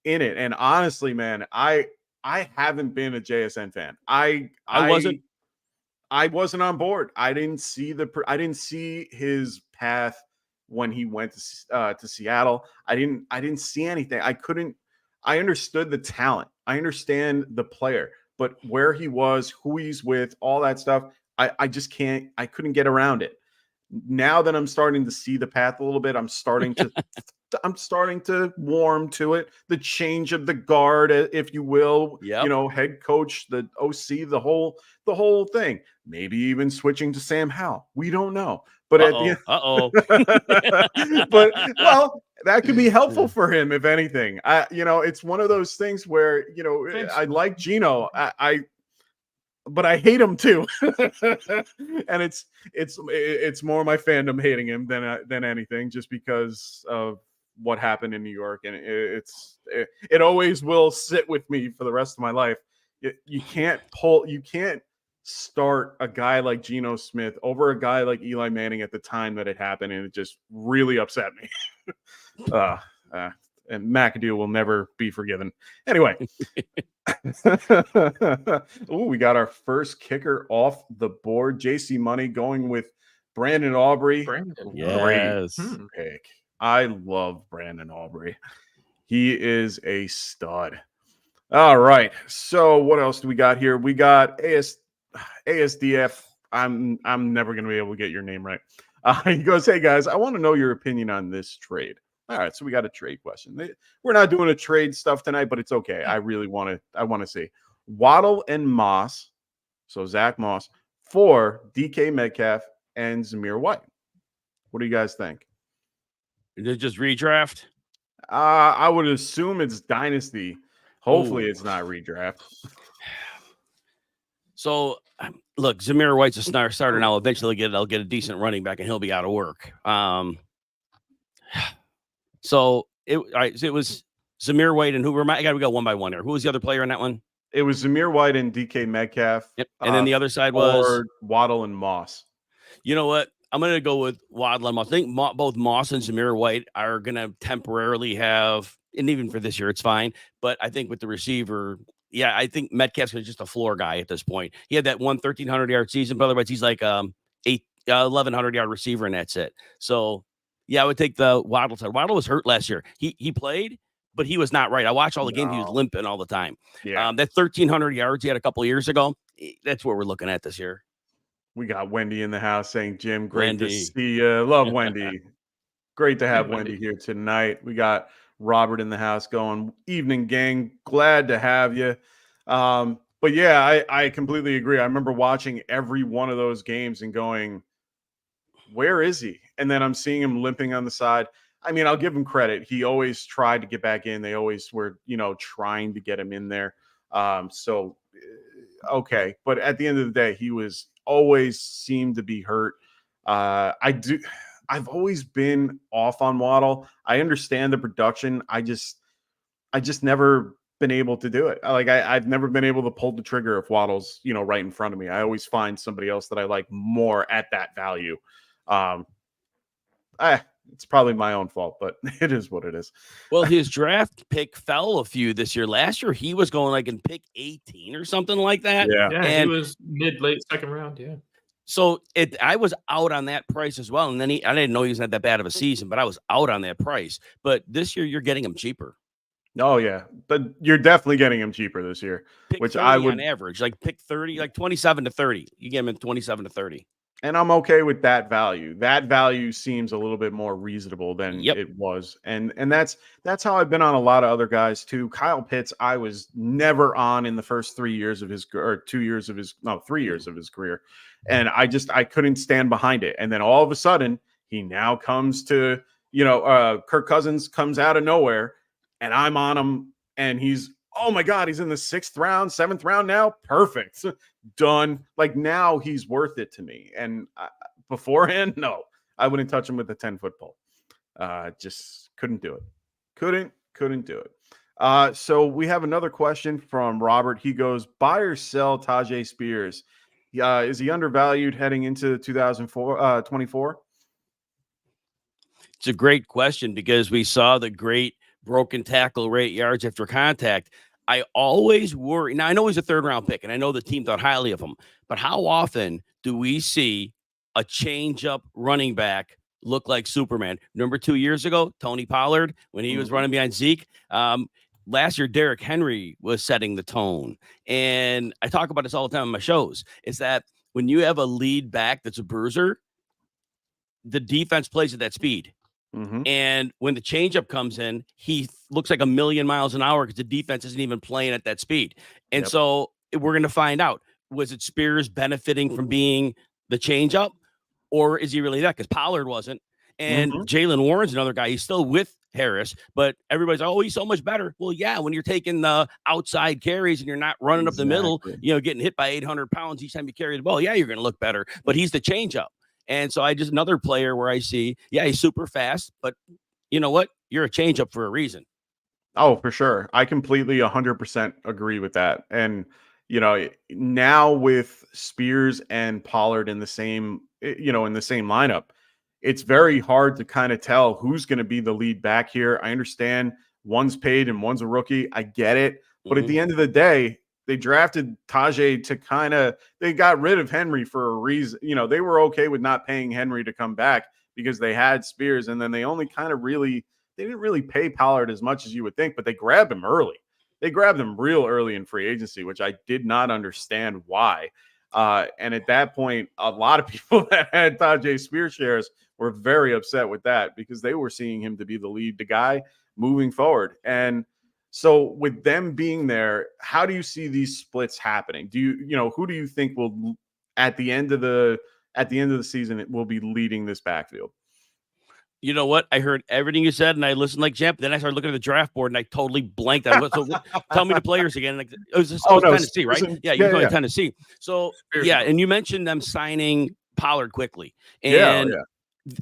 in it. And honestly, man, I haven't been a JSN fan. I wasn't on board. I didn't see his path when he went to Seattle. I didn't see anything. I couldn't I understood the talent. I understand the player, but where he was, who he's with, all that stuff, I just can't. I couldn't get around it. Now that I'm starting to see the path a little bit, I'm starting to warm to it. The change of the guard, if you will, Yep. head coach, the OC, the whole thing. Maybe even switching to Sam Howell. We don't know. But at the end, but well, that could be helpful for him, if anything. It's one of those things where I like Gino. But I hate him too. And it's more my fandom hating him than anything, just because of what happened in New York, and it always will sit with me for the rest of my life. You can't start a guy like Geno Smith over a guy like Eli Manning at the time that it happened, and it just really upset me. And McAdoo will never be forgiven. Anyway. Oh, we got our first kicker off the board. JC Money going with Brandon Aubrey. Yes. Great pick. I love Brandon Aubrey. He is a stud. All right. So what else do we got here? We got ASDF. I'm never going to be able to get your name right. He goes, "Hey guys, I want to know your opinion on this trade." All right, so we got a trade question. We're not doing a trade stuff tonight, but it's okay. I really want to see Waddle and Moss, so Zach Moss, for DK Metcalf and Zamir White. What do you guys think? Is it just redraft? I would assume it's dynasty. Hopefully, it's not redraft. So, look, Zamir White's a starter now. Eventually, I'll get a decent running back, and he'll be out of work. So it was Zamir White and who? I got to go one by one here. Who was the other player in that one? It was Zamir White and DK Metcalf. Yep. And then the other side was Waddle and Moss. You know what? I'm going to go with Waddle and Moss. I think both Moss and Zamir White are going to temporarily have, and even for this year, it's fine. But I think with the receiver, I think Metcalf's just a floor guy at this point. He had that 1,300-yard season, but otherwise he's like 1,100-yard receiver, and that's it. So, I would take the Waddle side. Waddle was hurt last year. He played, but he was not right. I watched all the games. He was limping all the time. Yeah. That 1,300 yards he had a couple of years ago, that's what we're looking at this year. We got Wendy in the house saying, "Jim, great to see you." Love Wendy. Great to have Wendy here tonight. We got Robert in the house going, "Evening, gang. Glad to have you." But yeah, I completely agree. I remember watching every one of those games and going, where is he? And then I'm seeing him limping on the side. I mean, I'll give him credit. He always tried to get back in. They always were, trying to get him in there. So, okay. But at the end of the day, he was always seemed to be hurt. I've always been off on Waddle. I understand the production. I just never been able to do it. I've never been able to pull the trigger if Waddle's, right in front of me. I always find somebody else that I like more at that value. It's probably my own fault, but it is what it is. Well, his draft pick fell a few this year. Last year, he was going in pick 18 or something like that. Yeah, and he was late second round. Yeah. So I was out on that price as well. And then I didn't know he was not that bad of a season, but I was out on that price. But this year, you're getting him cheaper. Oh, yeah. But you're definitely getting him cheaper this year, which I would on average, like pick 30, like 27 to 30. You get him at 27 to 30. And I'm okay with that value. That value seems a little bit more reasonable than it was. And that's how I've been on a lot of other guys too. Kyle Pitts, I was never on in the first 3 years of his, or 3 years of his career. And I couldn't stand behind it. And then all of a sudden he now comes to, Kirk Cousins comes out of nowhere and I'm on him and he's, oh my God, he's in the 6th round, 7th round now. Perfect. Done. Like now he's worth it to me. And beforehand, no, I wouldn't touch him with a 10-foot pole. Just couldn't do it. Couldn't do it. So we have another question from Robert. He goes, buy or sell Tajay Spears? Is he undervalued heading into 2024? It's a great question because we saw the great broken tackle rate, yards after contact. I always worry. Now, I know he's a 3rd-round pick, and I know the team thought highly of him, but how often do we see a change-up running back look like Superman? Remember 2 years ago, Tony Pollard, when he was running behind Zeke? last year, Derrick Henry was setting the tone. And I talk about this all the time on my shows. Is that when you have a lead back that's a bruiser, the defense plays at that speed. Mm-hmm. And when the changeup comes in, he looks like a million miles an hour because the defense isn't even playing at that speed. And so we're going to find out, was it Spears benefiting from being the changeup, or is he really that? Because Pollard wasn't. And Jalen Warren's another guy. He's still with Harris, but everybody's, oh, he's so much better. Well, yeah, when you're taking the outside carries and you're not running up the middle, getting hit by 800 pounds each time you carry the ball, yeah, you're going to look better. But he's the changeup. And so another player where I see, he's super fast, but you know what? You're a changeup for a reason. Oh, for sure. I completely 100% agree with that. And, now with Spears and Pollard in the same lineup, it's very hard to kind of tell who's going to be the lead back here. I understand one's paid and one's a rookie. I get it. But at the end of the day, they drafted Tajay to they got rid of Henry for a reason. They were okay with not paying Henry to come back because they had Spears. And then they only they didn't really pay Pollard as much as you would think, but they grabbed him early. They grabbed him real early in free agency, which I did not understand why. And at that point, a lot of people that had Tajay Spears shares were very upset with that because they were seeing him to be the guy moving forward. And so with them being there, how do you see these splits happening? Who do you think will at the end of the season it will be leading this backfield? You know what? I heard everything you said, and I listened like champ. Then I started looking at the draft board, and I totally blanked on what. So tell me the players again. Like it was Tennessee, right? You're going to Tennessee. So and you mentioned them signing Pollard quickly, and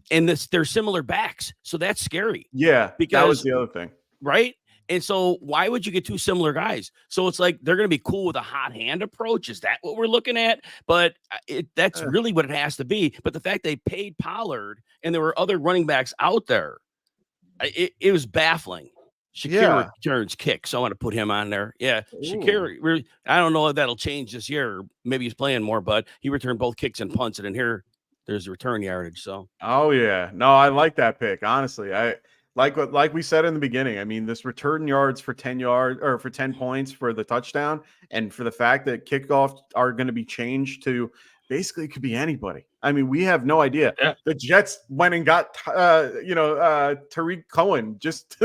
they're similar backs, so that's scary. Yeah, because that was the other thing, right? And so why would you get two similar guys? So it's like they're going to be cool with a hot hand approach. Is that what we're looking at? But that's really what it has to be. But the fact they paid Pollard and there were other running backs out there, it was baffling. Shakir returns kicks. So I want to put him on there. Yeah, Shakir. I don't know if that'll change this year. Maybe he's playing more, but he returned both kicks and punts. And here, there's a return yardage. So. Oh yeah, no, I like that pick. Honestly, Like we said in the beginning, I mean, this return yards for 10 yards or for 10 points for the touchdown, and for the fact that kickoffs are going to be changed to basically it could be anybody. I mean, we have no idea. Yeah. The Jets went and got Tariq Cohen just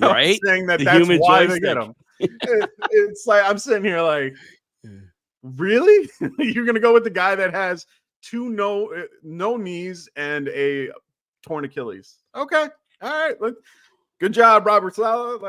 right? saying that's why they get him. It's like I'm sitting here like, really? You're going to go with the guy that has two no knees and a torn Achilles? Okay. All right, good job, Robert Saleh.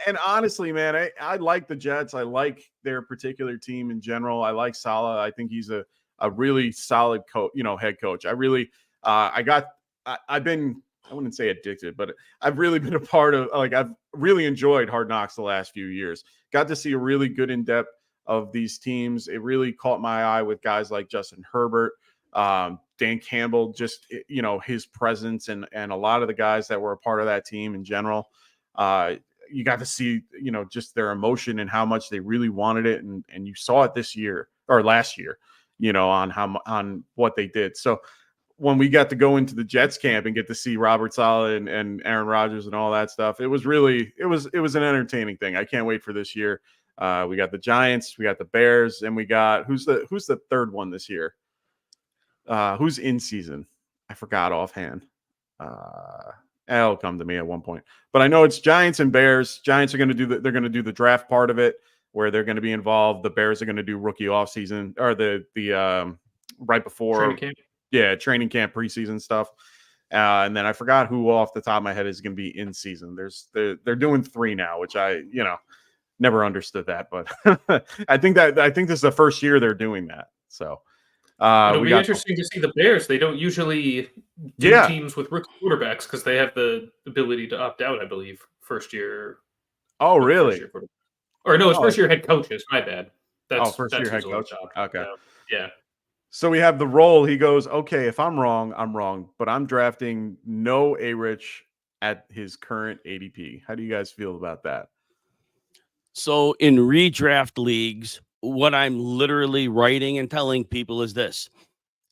And honestly, man, I like the Jets. I like their particular team in general. I like Saleh. I think he's a really solid head coach. I really, I've been, I wouldn't say addicted, but I've really been a part of, I've really enjoyed Hard Knocks the last few years. Got to see a really good in-depth of these teams. It really caught my eye with guys like Justin Herbert, Dan Campbell, just, his presence and a lot of the guys that were a part of that team in general. You got to see, just their emotion and how much they really wanted it. And you saw it this year or last year, on what they did. So when we got to go into the Jets camp and get to see Robert Saleh and Aaron Rodgers and all that stuff, it was an entertaining thing. I can't wait for this year. We got the Giants, we got the Bears, and we got who's the third one this year? Who's in season? I forgot offhand. It'll come to me at one point, but I know it's Giants and Bears. Giants are going to do the draft part of it, where they're going to be involved. The Bears are going to do rookie off season or the right before training camp preseason stuff. And then I forgot who off the top of my head is going to be in season. They're doing 3 now, which I never understood that, but I think this is the first year they're doing that. So. It'll be interesting to see the Bears. They don't usually do teams with rookie quarterbacks because they have the ability to opt out, I believe, first year. Oh, really? It's first year head coaches. My bad. That's first year head coach. Okay. Yeah. So we have the role. He goes, okay, if I'm wrong, I'm wrong, but I'm drafting no A-Rich at his current ADP. How do you guys feel about that? So in redraft leagues, what I'm literally writing and telling people is this: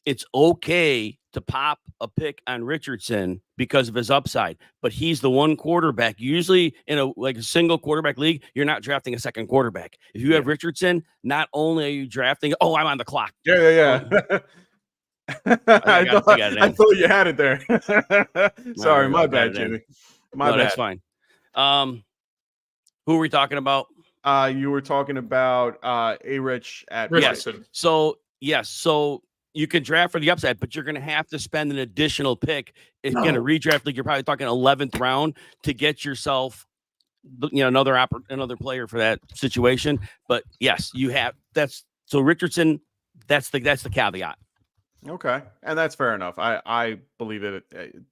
it's okay to pop a pick on Richardson because of his upside, but he's the one quarterback. Usually in a single quarterback league, you're not drafting a second quarterback. If you have Richardson, not only are you drafting, I'm on the clock. Yeah. I thought you had it there. Sorry, my bad, Jimmy. My bad. That's fine. Who are we talking about? You were talking about A-Rich at Richardson. Yes. So you can draft for the upside, but you're going to have to spend an additional pick. If you're going to redraft league, you're probably talking 11th round to get yourself, another player for that situation. But yes, you have so Richardson. That's the caveat. Okay, and that's fair enough. I believe it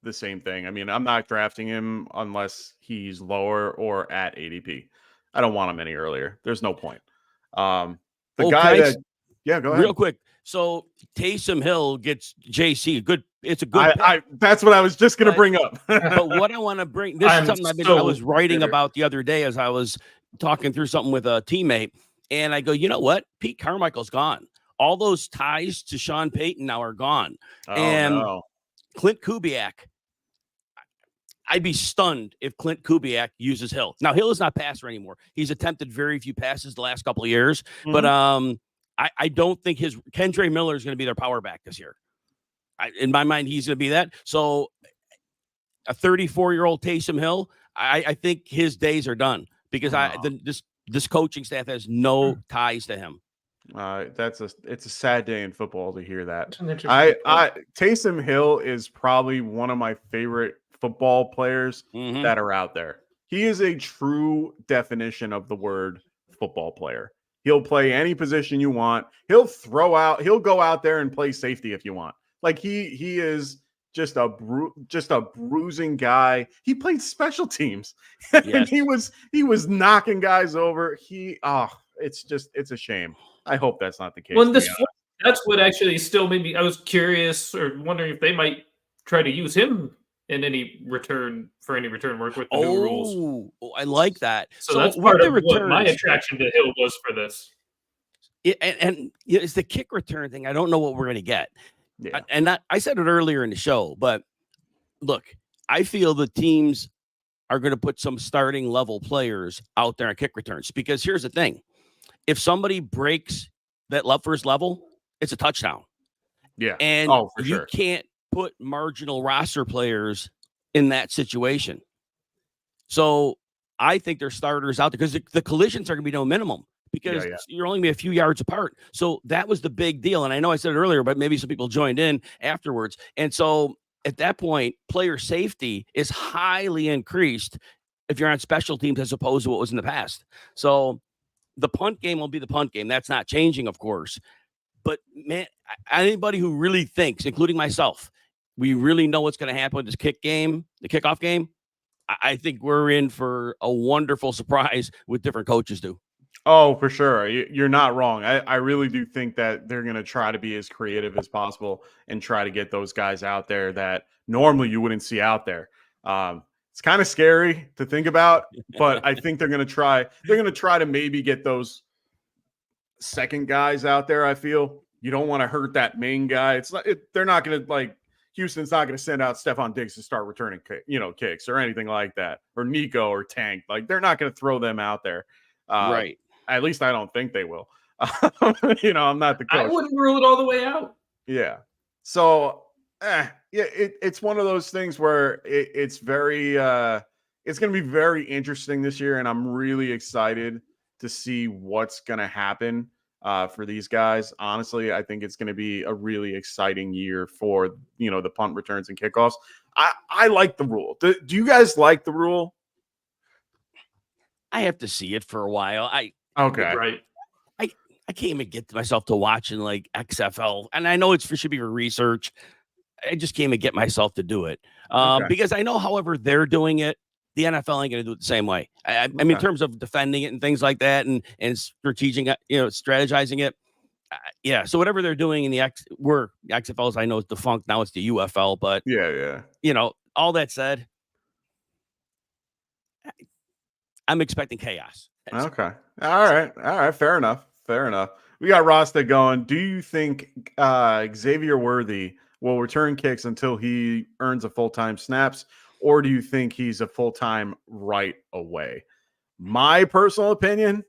the same thing. I mean, I'm not drafting him unless he's lower or at ADP. I don't want him any earlier. There's no point. Go ahead. Real quick. So Taysom Hill gets JC. Good. It's a good pick. That's what I was just going to bring up. But what I want to bring, this is something I was writing about the other day as I was talking through something with a teammate. And I go, you know what? Pete Carmichael's gone. All those ties to Sean Payton now are gone. Clint Kubiak, I'd be stunned if Clint Kubiak uses Hill. Now, Hill is not a passer anymore. He's attempted very few passes the last couple of years. Mm-hmm. But I don't think Kendre Miller is going to be their power back this year. In my mind, he's going to be that. So a 34-year-old Taysom Hill, I think his days are done because this coaching staff has no ties to him. It's a sad day in football to hear that. Taysom Hill is probably one of my favorite football players that are out there. He is a true definition of the word football player. He'll play any position you want. He'll go out there and play safety if you want. Like he is just a bruising guy. He played special teams. And he was knocking guys over. It's a shame. I hope that's not the case. Well, that's what actually still made me. I was curious or wondering if they might try to use him in any return work with the new rules. Oh, I like that. So that's part of what my attraction to Hill was for this. It's the kick return thing. I don't know what we're going to get. Yeah. I said it earlier in the show, but look, I feel the teams are going to put some starting level players out there on kick returns because here's the thing. If somebody breaks that first level, it's a touchdown. Yeah. And you can't put marginal roster players in that situation. So I think there's starters out there because the collisions are going to be no minimum because you're only going to be a few yards apart. So that was the big deal. And I know I said it earlier, but maybe some people joined in afterwards. And so at that point, player safety is highly increased if you're on special teams as opposed to what was in the past. So the punt game will be the punt game. That's not changing, of course. But, man, anybody who really thinks, including myself, we really know what's going to happen with this kickoff game, I think we're in for a wonderful surprise with different coaches do. Oh, for sure. You're not wrong. I really do think that they're going to try to be as creative as possible and try to get those guys out there that normally you wouldn't see out there. It's kind of scary to think about, but I think they're going to try. They're going to try to maybe get those second guys out there. I feel you don't want to hurt that main guy. They're not going to Houston's not going to send out Stephon Diggs to start returning kicks or anything like that, or Nico or Tank. They're not going to throw them out there. Right. At least I don't think they will. I'm not the coach. I wouldn't rule it all the way out. Yeah. So, it's one of those things where it's very it's going to be very interesting this year, and I'm really excited to see what's going to happen for these guys. Honestly, I think it's going to be a really exciting year for the punt returns and kickoffs. I like the rule. Do you guys like the rule? I have to see it for a while. Okay. Right. I can't even get myself to watching XFL, and I know it should be for research. I just can't even get myself to do it because I know, however they're doing it, the NFL ain't going to do it the same way. I mean, in terms of defending it and things like that, and strategizing it. So whatever they're doing in the XFL, I know it's defunct now. It's the UFL, but all that said, I'm expecting chaos. Okay. All right. Fair enough. We got Rasta going. Do you think Xavier Worthy will return kicks until he earns a full-time snaps, or do you think he's a full-time right away? My personal opinion,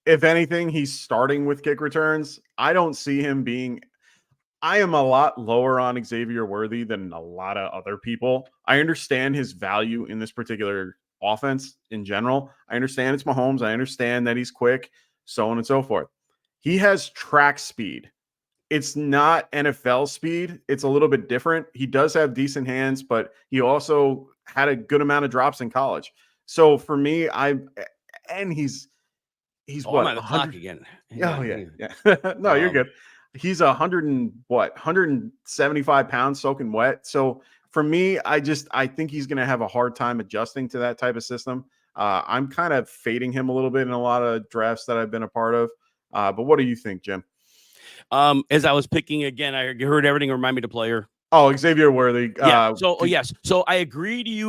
if anything, he's starting with kick returns. I don't see him being – I am a lot lower on Xavier Worthy than a lot of other people. I understand his value in this particular offense in general. I understand it's Mahomes. I understand that he's quick, so on and so forth. He has track speed. It's not NFL speed. It's a little bit different. He does have decent hands, but he also had a good amount of drops in college. So for me, he's what, I'm on the clock again. Oh yeah. No, you're good. He's 175 pounds soaking wet. So for me, I think he's going to have a hard time adjusting to that type of system. I'm kind of fading him a little bit in a lot of drafts that I've been a part of. But what do you think, Jim? As I was picking again, I heard everything remind me of the player. Oh, Xavier Worthy. Yes. So I agree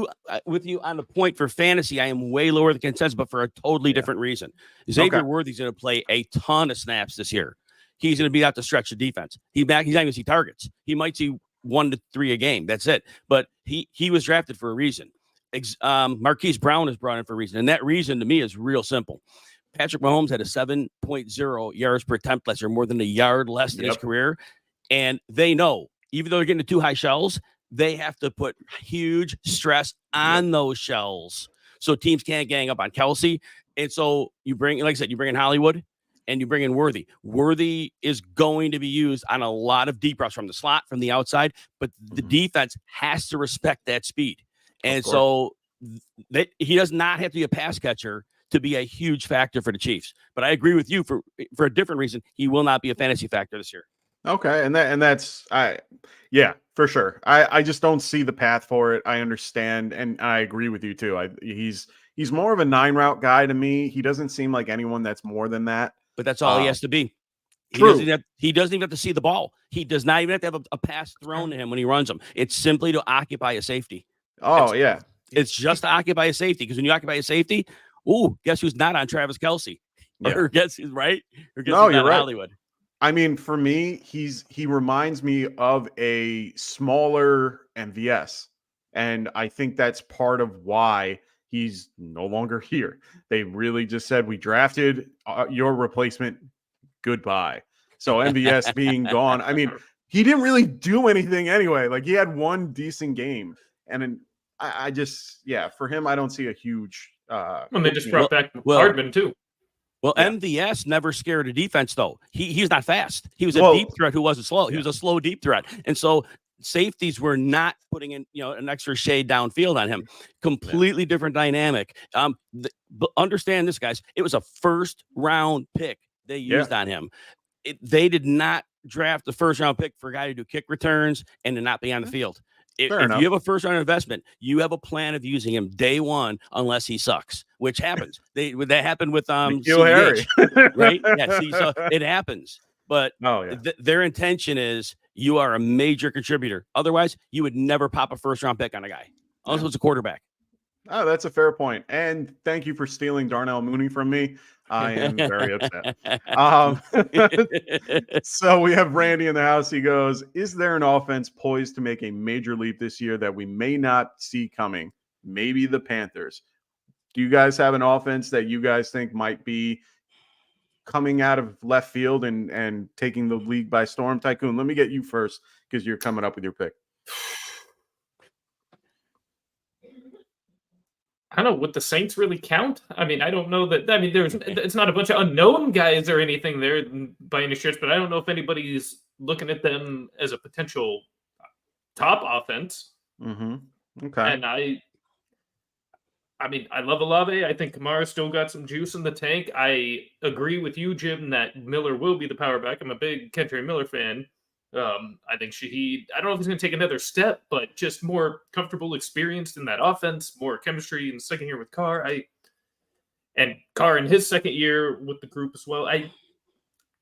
with you on the point for fantasy. I am way lower than consensus, but for a totally different reason. Xavier Worthy's going to play a ton of snaps this year. He's going to be out to stretch the defense. He's not going to see targets. He might see 1 to 3 a game. That's it. But he was drafted for a reason. Marquise Brown is brought in for a reason. And that reason to me is real simple. Patrick Mahomes had a 7.0 yards per attempt last year, more than a yard less in his career. And they know, even though they're getting the 2 high shells, they have to put huge stress on those shells so teams can't gang up on Kelsey. And so you bring, like I said, you bring in Hollywood and you bring in Worthy. Worthy is going to be used on a lot of deep routes from the slot, from the outside, but the defense has to respect that speed. And so he does not have to be a pass catcher to be a huge factor for the Chiefs. But I agree with you for a different reason. He will not be a fantasy factor this year. Okay. That's for sure. I just don't see the path for it. I understand. And I agree with you too. He's more of a 9-route guy to me. He doesn't seem like anyone that's more than that. But that's all he has to be. He doesn't even have to see the ball. He does not even have to have a pass thrown to him when he runs them. It's simply to occupy a safety. It's just to occupy a safety, because when you occupy a safety, guess who's not on Travis Kelce? Or guess who's right? Or guess who's not on Hollywood? I mean, for me, he reminds me of a smaller MVS. And I think that's part of why he's no longer here. They really just said, we drafted your replacement. Goodbye. So MVS being gone. I mean, he didn't really do anything anyway. Like, he had 1 decent game. And I just, for him, I don't see a huge. They just brought back Hardman too. Well, MVS never scared a defense, though. He's not fast. He was a deep threat who wasn't slow. He was a slow deep threat. And so safeties were not putting in, an extra shade downfield on him. Completely different dynamic. But understand this, guys. It was a 1st-round pick they used on him. They did not draft the 1st-round pick for a guy to do kick returns and to not be on the field. If you have a 1st-round investment, you have a plan of using him day 1 unless he sucks, which happens. That happened with Harry, right? Yeah, so it happens. But their intention is you are a major contributor. Otherwise, you would never pop a 1st-round pick on a guy, unless it's a quarterback. Oh, that's a fair point. And thank you for stealing Darnell Mooney from me. I am very upset. So we have Randy in the house. He goes, is there an offense poised to make a major leap this year that we may not see coming? Maybe the Panthers. Do you guys have an offense that you guys think might be coming out of left field and taking the league by storm? Tycoon, let me get you first because you're coming up with your pick. I don't know, would the Saints really count? I mean, I don't know that. I mean, it's not a bunch of unknown guys or anything there by any stretch, but I don't know if anybody's looking at them as a potential top offense. Okay. And I mean, I love Olave. I think Kamara's still got some juice in the tank. I agree with you, Jim, that Miller will be the power back. I'm a big Kendra Miller fan. I think I don't know if he's going to take another step, but just more comfortable, experienced in that offense, more chemistry in the 2nd year with Carr. And Carr in his 2nd year with the group as well. I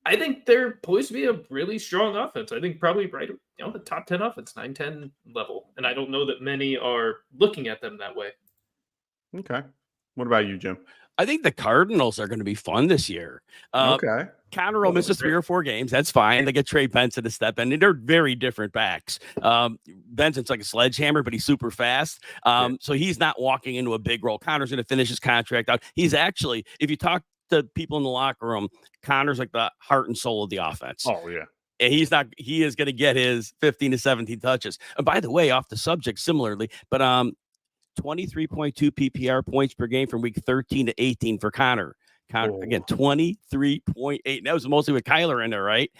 think they're poised to be a really strong offense. I think probably right, the top 10 offense, 9-10 level. And I don't know that many are looking at them that way. Okay. What about you, Jim? I think the Cardinals are going to be fun this year. Okay. Connor will miss 3 or 4 games. That's fine. They get Trey Benson to step in, and they're very different backs. Benson's like a sledgehammer, but he's super fast. So he's not walking into a big role. Connor's going to finish his contract out. He's actually, if you talk to people in the locker room, Connor's like the heart and soul of the offense. Oh, yeah. And he is going to get his 15 to 17 touches. And by the way, off the subject, similarly, but 23.2 PPR points per game from week 13 to 18 for Connor. Again, 23.8. That was mostly with Kyler in there, right?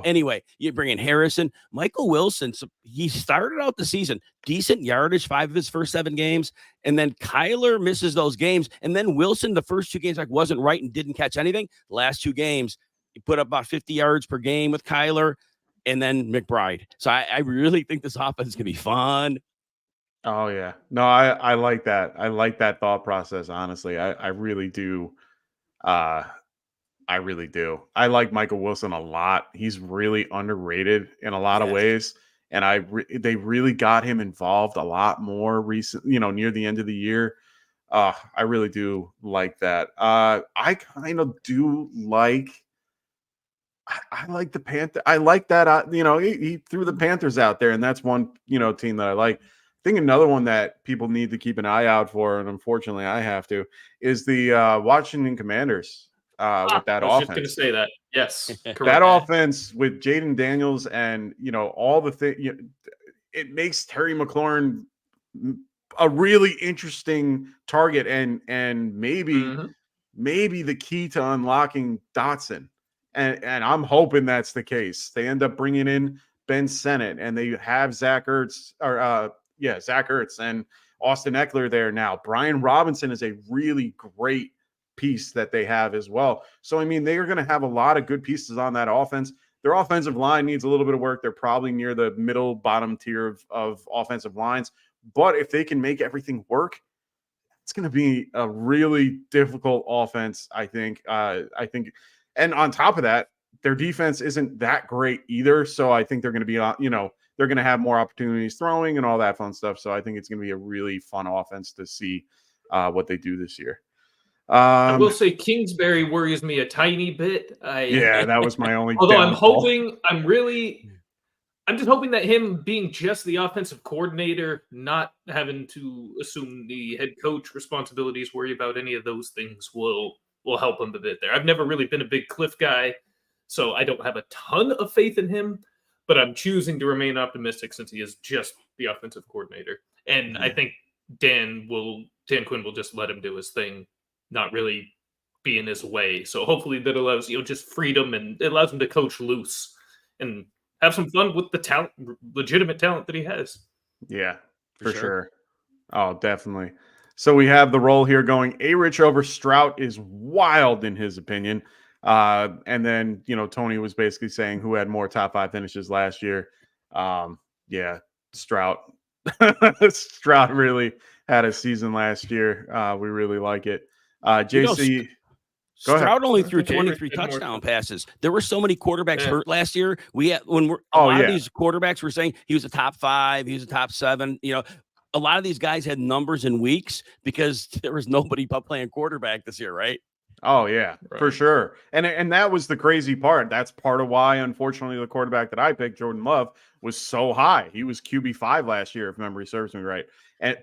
Anyway, you bring in Harrison, Michael Wilson. So he started out the season decent yardage, 5 of his first 7 games, and then Kyler misses those games, and then Wilson the first 2 games wasn't right and didn't catch anything. The last 2 games, he put up about 50 yards per game with Kyler, and then McBride. So I really think this offense is gonna be fun. Oh yeah, no, I like that. I like that thought process. Honestly, I really do. I really do. I like Michael Wilson a lot. He's really underrated in a lot of ways, and they really got him involved a lot more recent. Near the end of the year. I really do like that. I kind of do like. I like the Panther. I like that. He threw the Panthers out there, and that's one team that I like. I think another one that people need to keep an eye out for, and unfortunately I have to, is the Washington Commanders with that offense. I was just going to say that. Yes. That offense with Jaden Daniels and, all the things, it makes Terry McLaurin a really interesting target and maybe the key to unlocking Dotson. And I'm hoping that's the case. They end up bringing in Ben Sennett, and they have Zach Ertz and Austin Eckler there now. Brian Robinson is a really great piece that they have as well. So, I mean, they are going to have a lot of good pieces on that offense. Their offensive line needs a little bit of work. They're probably near the middle, bottom tier of offensive lines. But if they can make everything work, it's going to be a really difficult offense, I think. And on top of that, their defense isn't that great either. So I think they're going to be, they're going to have more opportunities throwing and all that fun stuff. So I think it's going to be a really fun offense to see what they do this year. I will say Kingsbury worries me a tiny bit. That was my only. Although I'm just hoping that him being just the offensive coordinator, not having to assume the head coach responsibilities, worry about any of those things will help him a bit there. I've never really been a big Cliff guy, so I don't have a ton of faith in him, but I'm choosing to remain optimistic since he is just the offensive coordinator. And I think Dan Quinn will just let him do his thing, not really be in his way. So hopefully that allows, just freedom, and it allows him to coach loose and have some fun with the talent, legitimate talent that he has. Yeah, for sure. Oh, definitely. So we have the roll here going A-Rich over Strout is wild in his opinion. And then, Tony was basically saying who had more top 5 finishes last year. Strout. Strout really had a season last year. We really like it. JC. Stroud only threw 23 touchdown passes. There were so many quarterbacks hurt last year. A lot of these quarterbacks were saying he was a top 5, he was a top 7. A lot of these guys had numbers in weeks because there was nobody playing quarterback this year, right? Oh yeah, for sure. And that was the crazy part. That's part of why, unfortunately, the quarterback that I picked, Jordan Love, was so high. He was QB5 last year, if memory serves me right.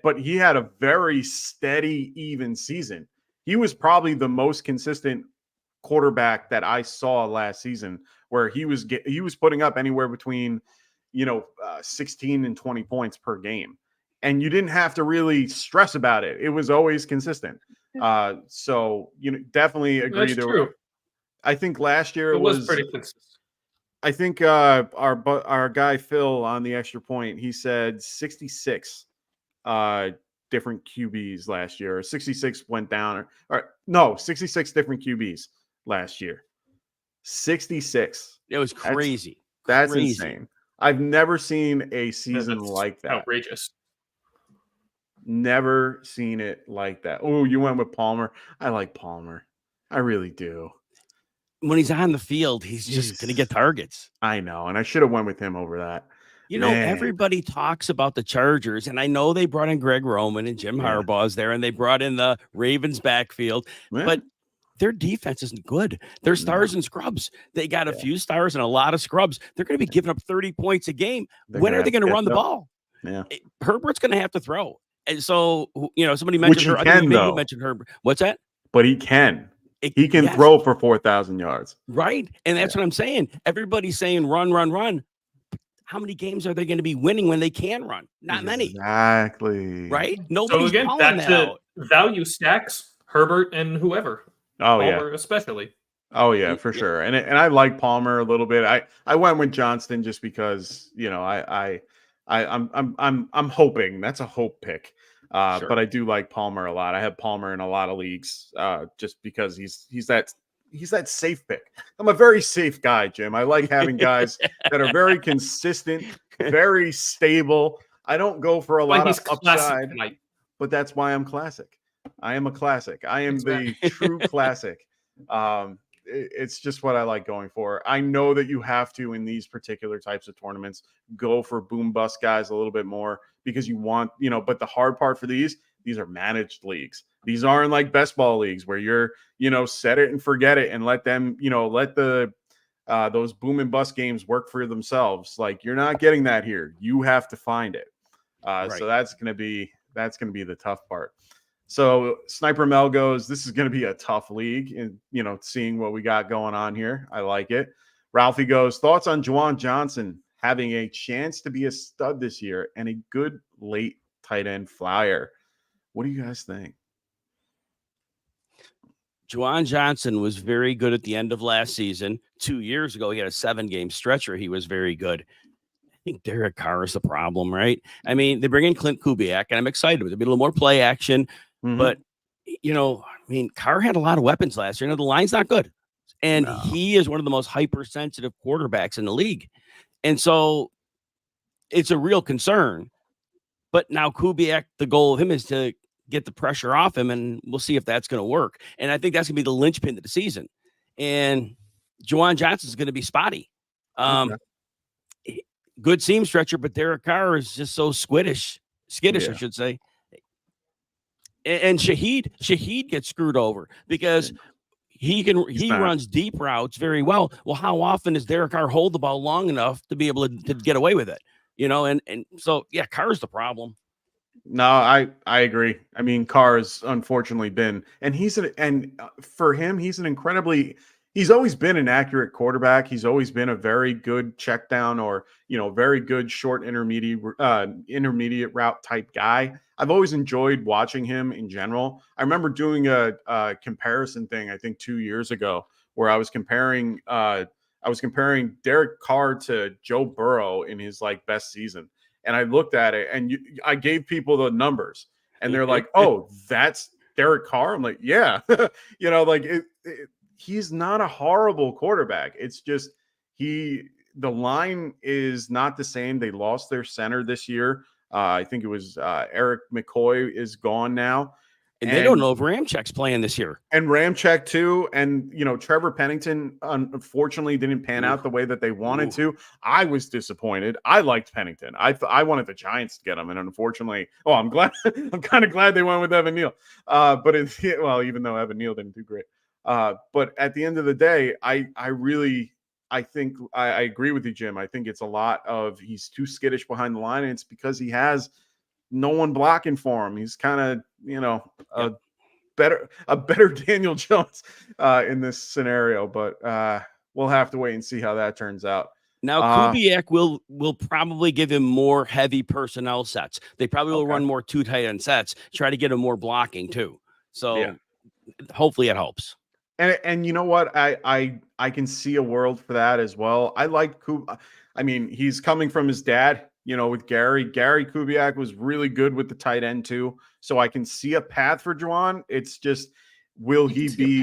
But he had a very steady, even season. He was probably the most consistent quarterback that I saw last season, where he was putting up anywhere between 16 and 20 points per game. And you didn't have to really stress about it. It was always consistent. So definitely agree. That's true. I think last year it was pretty consistent. I think our guy Phil on the extra point, he said 66 different QBs last year, or 66 went down, or no, 66 different QBs last year. 66. It was crazy. That's insane. I've never seen a season like that. Outrageous. Never seen it like that. Oh, you went with Palmer. I like Palmer. I really do. When he's on the field, he's just going to get targets. I know, and I should have went with him over that. You know, Man. everybody talks about the Chargers, and I know they brought in Greg Roman and Jim Harbaugh's there, and they brought in the Ravens backfield, but their defense isn't good. They're stars and scrubs. They got a few stars and a lot of scrubs. They're going to be giving up 30 points a game. When are they going to run the ball? Yeah. Herbert's going to have to throw. And so, somebody mentioned her. I think maybe you mentioned Herbert. What's that? But he can. He can throw for 4,000 yards. Right. And that's what I'm saying. Everybody's saying run, run, run. How many games are they going to be winning when they can run? Not many. Exactly. Right? Nobody's so again, calling back that to out. value stacks, Herbert and whoever. Oh, Palmer especially. Oh yeah, for sure. And I like Palmer a little bit. I went with Johnston just because, I'm hoping that's a hope pick. But I do like Palmer a lot. I have Palmer in a lot of leagues just because he's that safe pick. I'm a very safe guy, Jim. I like having guys that are very consistent, very stable. I don't go for a lot of upside, but that's why I'm classic. I am a classic. I am the true classic. It's just what I like going for. I know that you have to, in these particular types of tournaments, go for boom bust guys a little bit more because you want, but the hard part for these are managed leagues. These aren't like best ball leagues where you're, set it and forget it and let them, let the those boom and bust games work for themselves. Like you're not getting that here. You have to find it. So that's going to be the tough part. So Sniper Mel goes, this is going to be a tough league and, seeing what we got going on here. I like it. Ralphie goes, thoughts on Juwan Johnson having a chance to be a stud this year and a good late tight end flyer. What do you guys think? Juwan Johnson was very good at the end of last season. 2 years ago, he had a 7-game stretch where he was very good. I think Derek Carr is the problem, right? I mean, they bring in Clint Kubiak, and I'm excited. There'll be a little more play action. But, Carr had a lot of weapons last year. The line's not good. And he is one of the most hypersensitive quarterbacks in the league. And so it's a real concern. But now Kubiak, the goal of him is to get the pressure off him, and we'll see if that's going to work. And I think that's going to be the linchpin of the season. And Juwan Johnson's going to be spotty. Good seam stretcher, but Derek Carr is just so skittish, I should say. And Shaheed gets screwed over because he runs deep routes very well. Well, how often does Derek Carr hold the ball long enough to be able to get away with it? And so Carr's the problem. No, I agree. I mean, Carr's unfortunately been, and for him, he's always been an accurate quarterback. He's always been a very good check down or, very good short intermediate route type guy. I've always enjoyed watching him in general. I remember doing a comparison thing, I think 2 years ago, where I was comparing Derek Carr to Joe Burrow in his best season. And I looked at it and I gave people the numbers and they're like, oh, that's Derek Carr. I'm like, yeah, he's not a horrible quarterback. It's just the line is not the same. They lost their center this year. I think it was Eric McCoy is gone now. And they don't know if Ramchek's playing this year. And Ramchek too. And, Trevor Pennington, unfortunately, didn't pan out the way that they wanted to. I was disappointed. I liked Pennington. I wanted the Giants to get him. And unfortunately, I'm kind of glad they went with Evan Neal. Even though Evan Neal didn't do great. But at the end of the day, I think I agree with you, Jim. I think it's a lot of he's too skittish behind the line. And it's because he has no one blocking for him. He's kind of, a better Daniel Jones in this scenario, but we'll have to wait and see how that turns out. Now, Kubiak will probably give him more heavy personnel sets. They probably will run more 2 tight end sets, try to get him more blocking too. So hopefully it helps. And you know what? I can see a world for that as well. I like I mean, he's coming from his dad, with Gary. Gary Kubiak was really good with the tight end too. So I can see a path for Juwan. It's just, will he be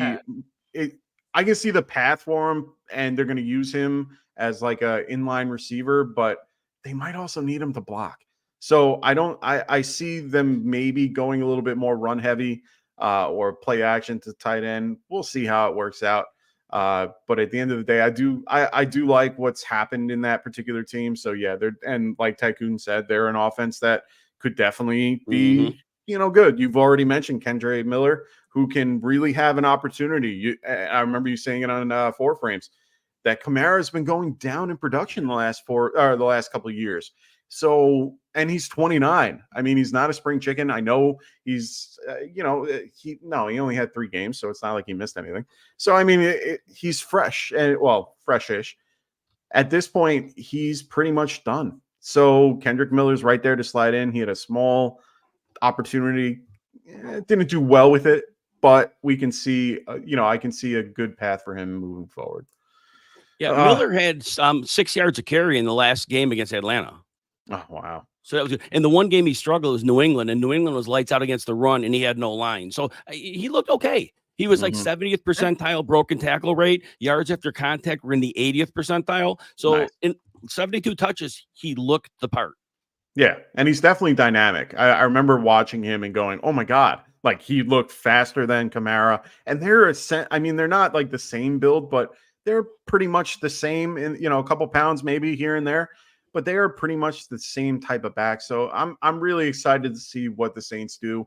I can see the path for him, and they're going to use him as like a inline receiver, but they might also need him to block. So I see them maybe going a little bit more run heavy or play action to tight end. We'll see how it works out. But at the end of the day, I do like what's happened in that particular team. So yeah, and like Tycoon said, they're an offense that could definitely be, good. You've already mentioned Kendre Miller, who can really have an opportunity. I remember you saying it on Four Frames that Kamara has been going down in production the last couple of years. So, and he's 29. I mean, he's not a spring chicken. I know he's, he only had 3 games, so it's not like he missed anything. So, I mean, he's fresh and freshish. At this point, he's pretty much done. So Kendrick Miller's right there to slide in. He had a small opportunity, didn't do well with it, but we can see, I can see a good path for him moving forward. Yeah, Miller had 6 yards of carry in the last game against Atlanta. Oh, wow. So that was good. And the one game he struggled was New England, and New England was lights out against the run, and he had no line. So he looked okay. He was like 70th percentile broken tackle rate. Yards after contact were in the 80th percentile. So in 72 touches, he looked the part. Yeah, and he's definitely dynamic. I remember watching him and going, oh, my God. Like, he looked faster than Kamara. And they're not like the same build, but they're pretty much the same in, a couple pounds maybe here and there. But they are pretty much the same type of back. So I'm really excited to see what the Saints do.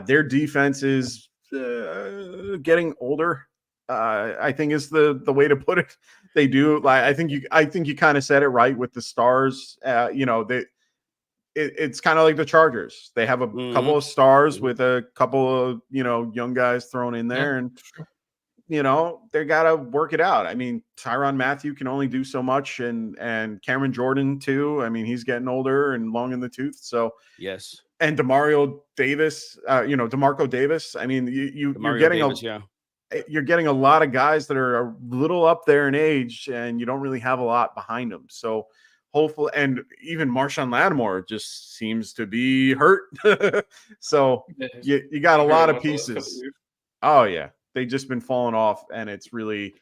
Their defense is getting older. I think is the way to put it. They do. Like I think you kind of said it right with the stars. It's kind of like the Chargers. They have a couple of stars with a couple of young guys thrown in there, and they got to work it out. I mean, Tyrann Mathieu can only do so much, and Cameron Jordan too. I mean, he's getting older and long in the tooth. So yes, and DeMarco Davis. I mean, you're getting you're getting a lot of guys that are a little up there in age, and you don't really have a lot behind them. So hopefully, and even Marshawn Lattimore just seems to be hurt. So you got a lot of pieces. Oh yeah. They've just been falling off, and it's really,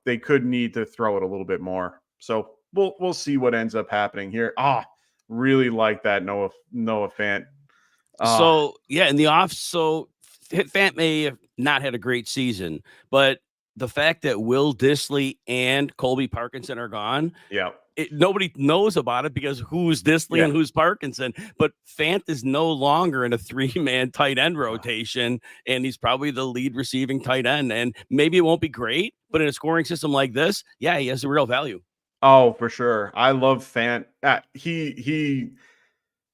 they could need to throw it a little bit more. So we'll see what ends up happening here. Really like that Noah Fant. So yeah, in the off, so Fant may have not had a great season, but the fact that Will Dissly and Colby Parkinson are gone, nobody knows about it because who's Dissly and who's Parkinson. But Fant is no longer in a 3-man tight end rotation, and he's probably the lead receiving tight end. And maybe it won't be great, but in a scoring system like this, he has a real value. Oh, for sure. I love Fant. He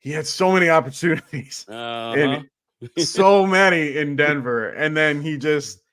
had so many opportunities, and so many in Denver, and then he just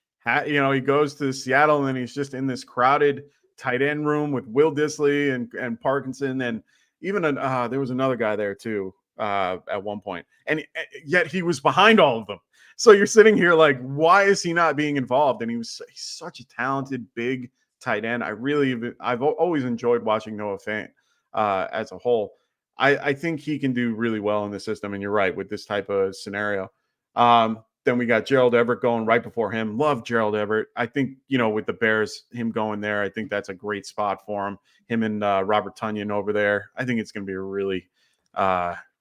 he goes to Seattle, and then he's just in this crowded tight end room with Will Dissly and Parkinson, and even there was another guy there too at one point, and yet he was behind all of them. So you're sitting here like, why is he not being involved? And he's such a talented big tight end. I've always enjoyed watching Noah Fant as a whole. I think he can do really well in the system, and you're right with this type of scenario. Then we got Gerald Everett going right before him. Love Gerald Everett. I think, with the Bears, him going there, I think that's a great spot for him. Him and Robert Tonyan over there. I think it's going to be a really,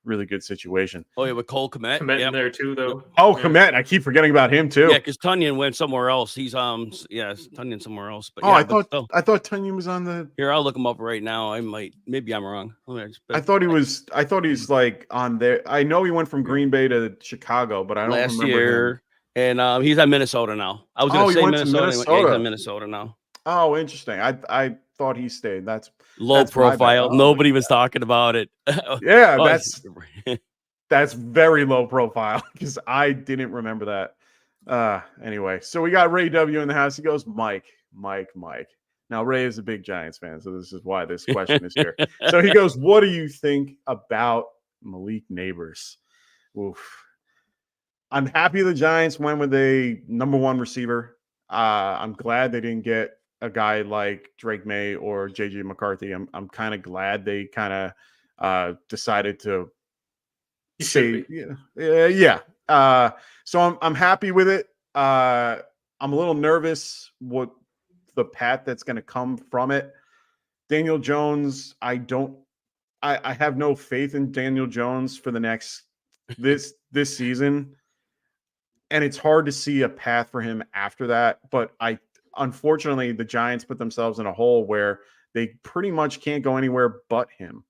really good situation. Oh, yeah, with Cole Kmet. In there too, though. Oh, Kmet. I keep forgetting about him too. Yeah, because Tonyan went somewhere else. He's Tonyan somewhere else. But I thought Tonyan was on the. Here, I'll look him up right now. Maybe I'm wrong. I thought he's like on there. I know he went from Green Bay to Chicago, but I don't remember last year. Him. And he's at Minnesota now. I was going to say Minnesota. He's at Minnesota now. Oh, interesting. I thought he stayed. That's low profile. Nobody was talking about it. Yeah, that's very low profile because I didn't remember that. Anyway, so we got Ray W in the house. He goes, Mike. Now Ray is a big Giants fan, so this is why this question is here. So he goes, what do you think about Malik Neighbors? Oof. I'm happy the Giants went with a number 1 receiver. I'm glad they didn't get a guy like Drake May or JJ McCarthy. I'm kind of glad they kind of decided to say, so I'm happy with it. I'm a little nervous what the path that's going to come from it. Daniel Jones, I have no faith in Daniel Jones for the next this season. And it's hard to see a path for him after that, but unfortunately, the Giants put themselves in a hole where they pretty much can't go anywhere but him.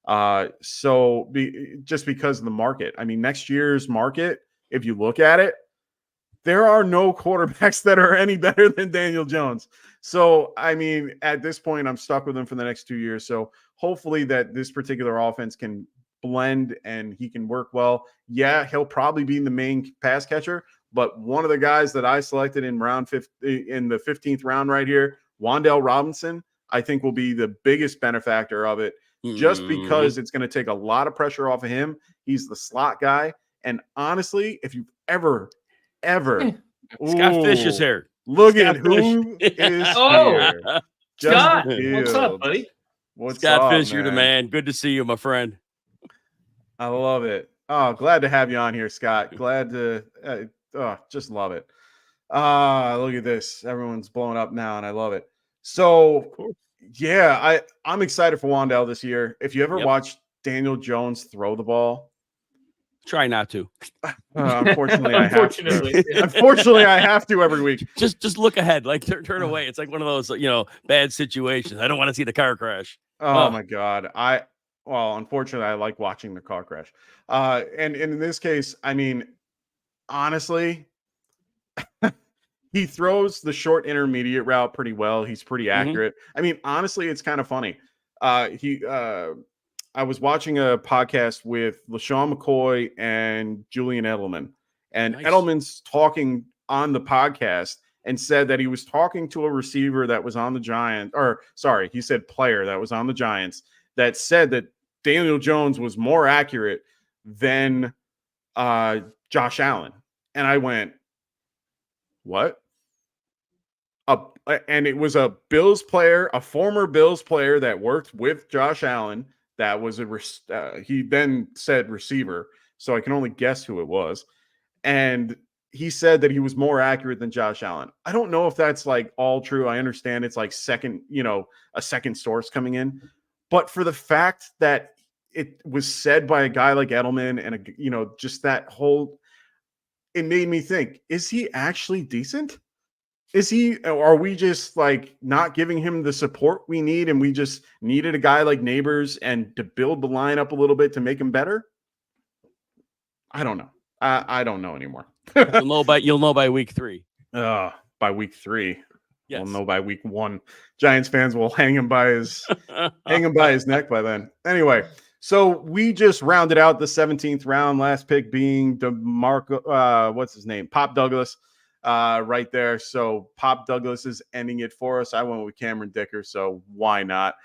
Just because of the market. I mean, next year's market, if you look at it, there are no quarterbacks that are any better than Daniel Jones. So, I mean, at this point, I'm stuck with him for the next 2 years. So hopefully that this particular offense can blend and he can work well. Yeah, he'll probably be the main pass catcher, but one of the guys that I selected in in the 15th round right here, Wan'Dale Robinson, I think will be the biggest benefactor of it, just because it's going to take a lot of pressure off of him. He's the slot guy. And honestly, if you've ever Scott Fish is here. Look Scott at who Fish. is Oh, here. Scott, Justin what's up, Fields. buddy? What's Scott up, Fish, you're the man? man. Good to see you, my friend. I love it. Oh, glad to have you on here, Scott. Glad to just love it. Look at this. Everyone's blowing up now, and I love it. So, yeah, I'm excited for Wan'Dale this year. If you ever watched Daniel Jones throw the ball, try not to. Unfortunately, Unfortunately, I have to every week. Just look ahead, like turn away. It's like one of those, bad situations. I don't want to see the car crash. Oh my God. Unfortunately, I like watching the car crash. And in this case, I mean, honestly, he throws the short intermediate route pretty well. He's pretty accurate. I mean, honestly, it's kind of funny. I was watching a podcast with LaShawn McCoy and Julian Edelman, and Nice. Edelman's talking on the podcast and said that he was talking to a receiver that was on the Giants, he said player that was on the Giants, that said that Daniel Jones was more accurate than Josh Allen. And I went, what? And it was a Bills player, a former Bills player that worked with Josh Allen. That was he then said receiver, so I can only guess who it was. And he said that he was more accurate than Josh Allen. I don't know if that's like all true. I understand it's like a second source coming in, but for the fact that it was said by a guy like Edelman and just that whole, it made me think: is he actually decent? Are we just like not giving him the support we need, and we just needed a guy like Neighbors and to build the line up a little bit to make him better? I don't know. I don't know anymore. You'll know by week 3. By week 3. Yes. We'll know by week 1. Giants fans will hang him by his neck by then. Anyway, so we just rounded out the 17th round, last pick being what's his name? Pop Douglas. Right there. So Pop Douglas is ending it for us. I went with Cameron Dicker, so why not?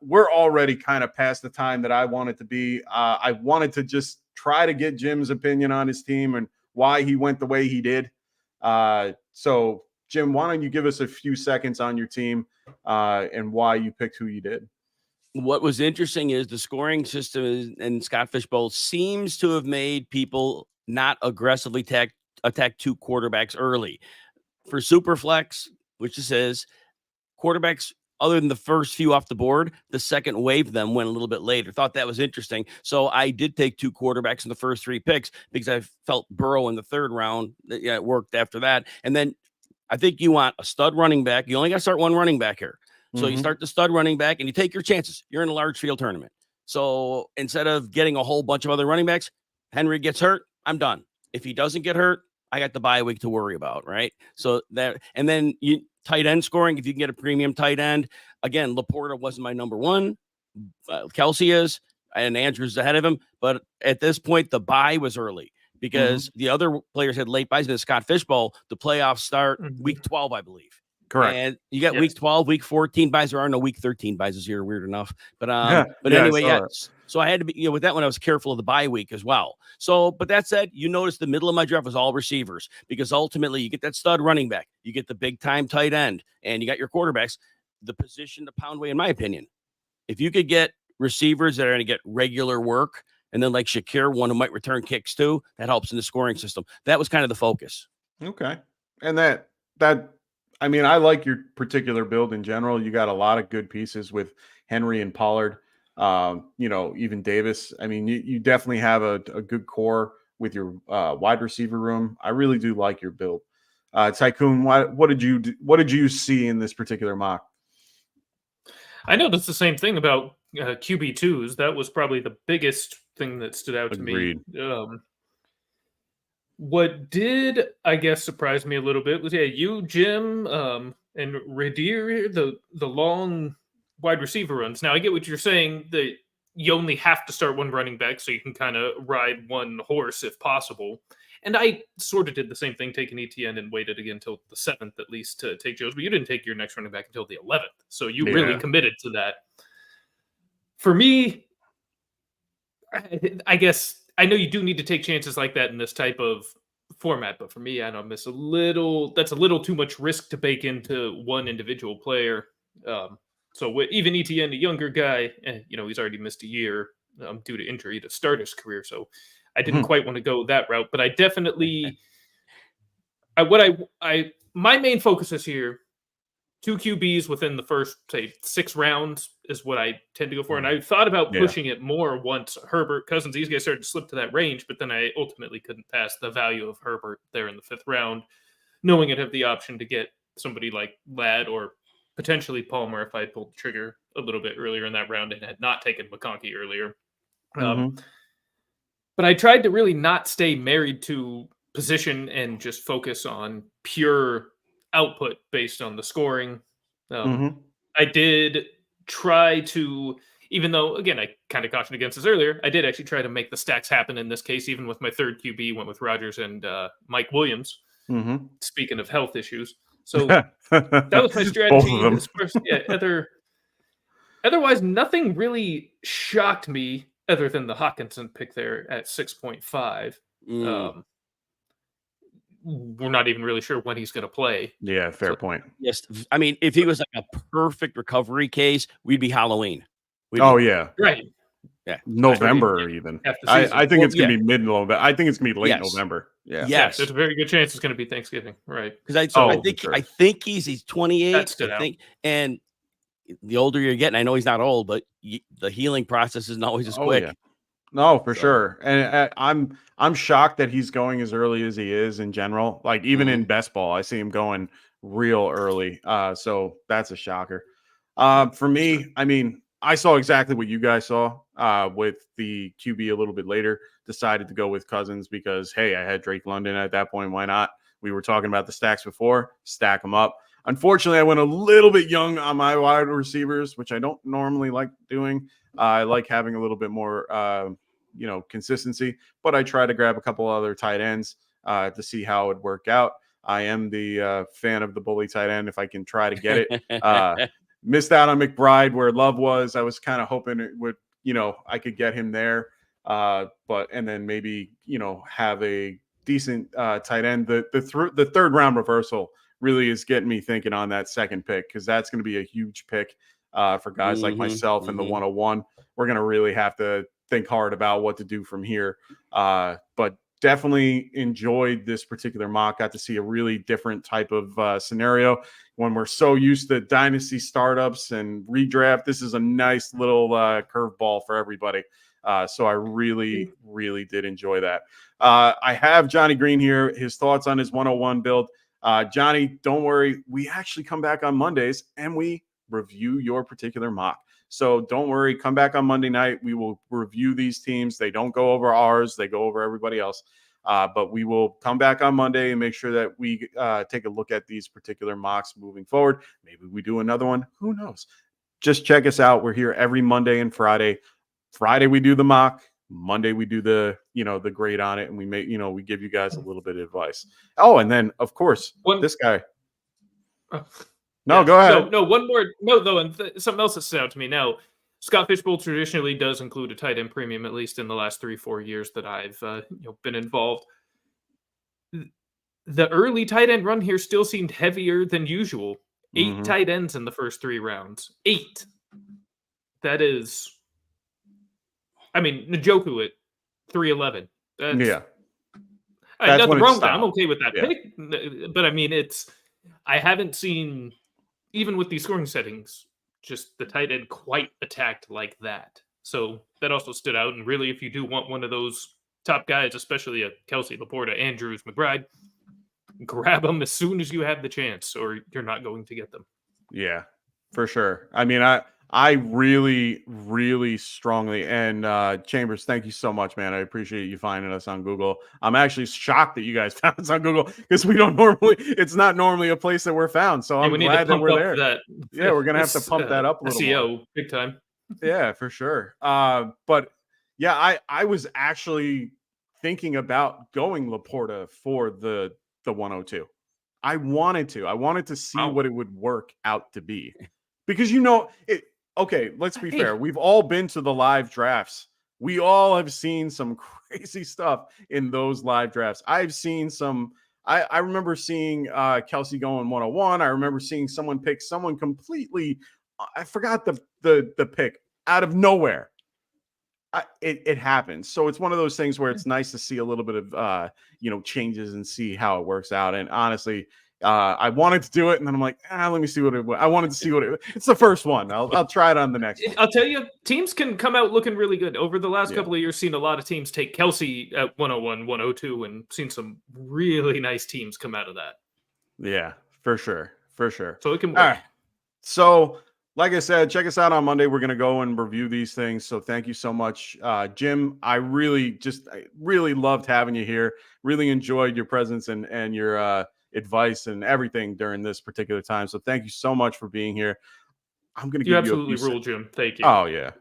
We're already kind of past the time that I wanted to be. I wanted to just try to get Jim's opinion on his team and why he went the way he did. So Jim, why don't you give us a few seconds on your team and why you picked who you did? What was interesting is the scoring system in Scott Fishbowl seems to have made people not aggressively attack 2 quarterbacks early. For Superflex, which it says quarterbacks other than the first few off the board, the second wave of them went a little bit later. Thought that was interesting. So I did take 2 quarterbacks in the first 3 picks because I felt Burrow in the 3rd round. Yeah, it worked after that. And then I think you want a stud running back. You only got to start one running back here. So you start the stud running back and you take your chances. You're in a large field tournament. So instead of getting a whole bunch of other running backs, Henry gets hurt, I'm done. If he doesn't get hurt, I got the bye week to worry about, right? So that, and then you tight end scoring, if you can get a premium tight end. Again, Laporta wasn't my number 1. Kelsey is, and Andrews ahead of him. But at this point, the bye was early because the other players had late buys in the Scott Fishbowl. The playoffs start week 12, I believe. Correct. And you got week 12, week 14 buys. There are no week 13 buys this year. Weird enough. But anyway, so I had to be, with that one, I was careful of the bye week as well. So, but that said, you notice the middle of my draft was all receivers because ultimately you get that stud running back, you get the big time tight end, and you got your quarterbacks. The position to pound away, in my opinion, if you could get receivers that are going to get regular work, and then like Shakir, one who might return kicks too, that helps in the scoring system. That was kind of the focus. Okay. And that I mean, I like your particular build in general. You got a lot of good pieces with Henry and Pollard, even Davis. I mean, you definitely have a good core with your wide receiver room. I really do like your build. Tycoon, what did you see in this particular mock? I noticed the same thing about QB2s. That was probably the biggest thing that stood out Agreed. to me. What did, I guess, surprise me a little bit was, you, Jim, and Radir, the long wide receiver runs. Now, I get what you're saying, that you only have to start one running back so you can kind of ride one horse if possible. And I sort of did the same thing, taking ETN and waited again until the 7th at least to take Joe's. But you didn't take your next running back until the 11th. So you really committed to that. For me, I guess I know you do need to take chances like that in this type of format, but for me, I don't miss that's a little too much risk to bake into one individual player. So even ETN, a younger guy, he's already missed a year due to injury to start his career. So I didn't quite want to go that route, but I definitely, my main focus this year, 2 QBs within the first, say, 6 rounds is what I tend to go for. And I thought about pushing it more once Herbert, Cousins, these guys started to slip to that range, but then I ultimately couldn't pass the value of Herbert there in the 5th round, knowing I'd have the option to get somebody like Ladd or potentially Palmer if I had pulled the trigger a little bit earlier in that round and had not taken McConkey earlier. But I tried to really not stay married to position and just focus on pure output based on the scoring. I did try to, even though, again, I kind of cautioned against this earlier, I did actually try to make the stacks happen in this case, even with my 3rd QB, went with Rodgers and Mike Williams. Speaking of health issues. So that was my strategy. Otherwise, nothing really shocked me other than the Hawkinson pick there at 6.5. We're not even really sure when he's going to play. Yeah, fair point. Yes, I mean, if he was like a perfect recovery case, we'd be Halloween. Right. Yeah, November even. I think it's going to be mid-November. I think it's going to be late November. Yeah. Yes, there's a very good chance it's going to be Thanksgiving. Right. Because I think he's 28. I think, and the older you're getting, I know he's not old, but the healing process isn't always as quick. Yeah. No, for sure. And I'm shocked that he's going as early as he is in general. Like even in best ball, I see him going real early. So that's a shocker. For me, I mean, I saw exactly what you guys saw with the QB a little bit later. Decided to go with Cousins because, hey, I had Drake London at that point. Why not? We were talking about the stacks before. Stack them up. Unfortunately, I went a little bit young on my wide receivers, which I don't normally like doing. I like having a little bit more, consistency. But I try to grab a couple other tight ends to see how it would work out. I am the fan of the bully tight end if I can try to get it. Missed out on McBride where Love was. I was kind of hoping it would, I could get him there. And then maybe, have a decent tight end. The 3rd round reversal really is getting me thinking on that 2nd pick because that's going to be a huge pick for guys like myself in the 101. We're going to really have to think hard about what to do from here. But definitely enjoyed this particular mock. Got to see a really different type of scenario when we're so used to dynasty startups and redraft. This is a nice little curveball for everybody. So I really, really did enjoy that. I have Johnny Green here. His thoughts on his 101 build. Johnny, don't worry. We actually come back on Mondays and we review your particular mock. So don't worry. Come back on Monday night. We will review these teams. They don't go over ours. They go over everybody else. But we will come back on Monday and make sure that we take a look at these particular mocks moving forward. Maybe we do another one. Who knows? Just check us out. We're here every Monday and Friday. Friday, we do the mock. Monday, we do the grade on it. And we we give you guys a little bit of advice. Oh, and then, of course, this guy. Go ahead. No, one more. No, though, and something else that stood out to me now. Scott Fishbowl traditionally does include a tight end premium, at least in the last 3-4 years that I've been involved. The early tight end run here still seemed heavier than usual. 8 tight ends in the first 3 rounds. 8. That is, I mean, Njoku at 311. That's nothing wrong with that. I'm okay with that pick. But I mean, I haven't seen, even with these scoring settings, just the tight end quite attacked like that. So that also stood out. And really, if you do want one of those top guys, especially a Kelsey, Laporta, Andrews, McBride, grab them as soon as you have the chance, or you're not going to get them. Yeah, for sure. I mean, I really, really strongly, and Chambers, thank you so much, man. I appreciate you finding us on Google. I'm actually shocked that you guys found us on Google because it's not normally a place that we're found. So I'm glad that we're there. Yeah, we're going to have to pump that up a little SEO more. big time. Yeah, for sure. But yeah, I was actually thinking about going Laporta for the 102. I wanted to see what it would work out to be, because okay, let's be fair. We've all been to the live drafts. We all have seen some crazy stuff in those live drafts. I've seen some. I remember seeing Kelsey going 101. I remember seeing someone pick someone completely. I forgot the pick out of nowhere. It happens. So it's one of those things where it's nice to see a little bit of changes and see how it works out. And honestly, I wanted to do it, and then I'm like, let me see what I wanted to see it's the first one. I'll try it on the next one. I'll tell you, teams can come out looking really good. Over the last couple of years, seen a lot of teams take Kelsey at 101, 102, and seen some really nice teams come out of that. Yeah, for sure. So it can work. All right. So, like I said, check us out on Monday. We're going to go and review these things. So thank you so much, Jim. I really loved having you here. Really enjoyed your presence and your advice and everything during this particular time. So thank you so much for being here. I'm going to give you absolutely rule, Jim. Thank you. Oh yeah,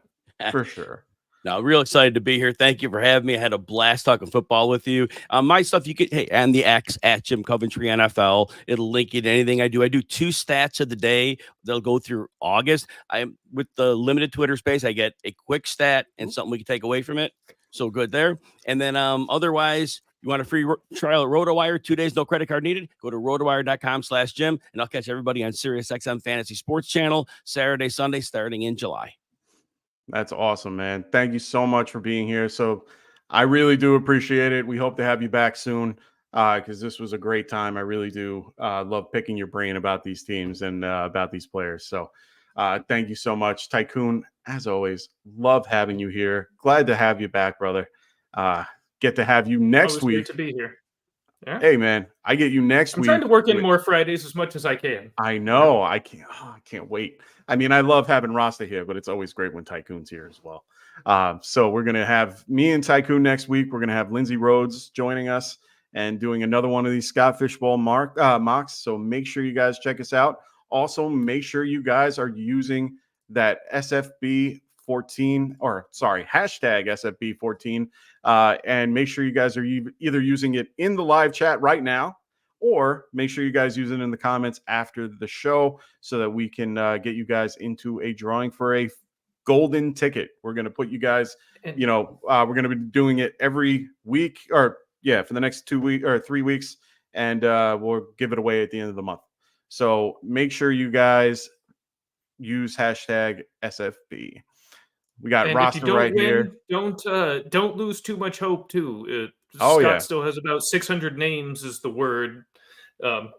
for sure. No, real excited to be here. Thank you for having me. I had a blast talking football with you. My stuff, you could, and the X at Jim Coventry NFL. It'll link you to anything I do. I do 2 stats of the day. They'll go through August. I'm with the limited Twitter space. I get a quick stat and something we can take away from it. So good there. And then otherwise, you want a free trial at Rotowire, 2 days, no credit card needed. Go to rotowire.com/Jim, and I'll catch everybody on SiriusXM Fantasy Sports Channel Saturday, Sunday, starting in July. That's awesome, man. Thank you so much for being here. So I really do appreciate it. We hope to have you back soon because this was a great time. I really do love picking your brain about these teams and about these players. So thank you so much. Tycoon, as always, love having you here. Glad to have you back, brother. Get to have you next week. Great to be here. Yeah. Hey, man, I get you next week. I'm trying to work in more Fridays as much as I can. I know. I can't wait. I mean, I love having Rasta here, but it's always great when Tycoon's here as well. So we're going to have me and Tycoon next week. We're going to have Lindsay Rhodes joining us and doing another one of these Scott Fishbowl mocks. So make sure you guys check us out. Also, make sure you guys are using that SFB14 hashtag SFB14 and make sure you guys are either using it in the live chat right now, or make sure you guys use it in the comments after the show so that we can get you guys into a drawing for a golden ticket. We're going to put you guys, we're going to be doing it every week for the next 2 weeks or 3 weeks. And we'll give it away at the end of the month. So make sure you guys use hashtag SFB. We got roster right here. Don't lose too much hope too. Scott still has about 600 names is the word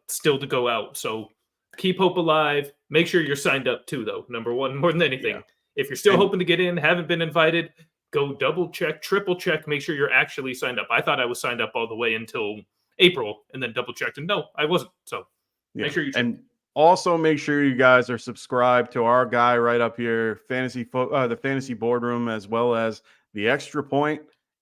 still to go out. So keep hope alive. Make sure you're signed up too, though. Number one, more than anything. Yeah. If you're still hoping to get in, haven't been invited, go double check, triple check, make sure you're actually signed up. I thought I was signed up all the way until April and then double checked, and no, I wasn't. So make sure you check. And also make sure you guys are subscribed to our guy right up here, the Fantasy Boardroom, as well as the Extra Point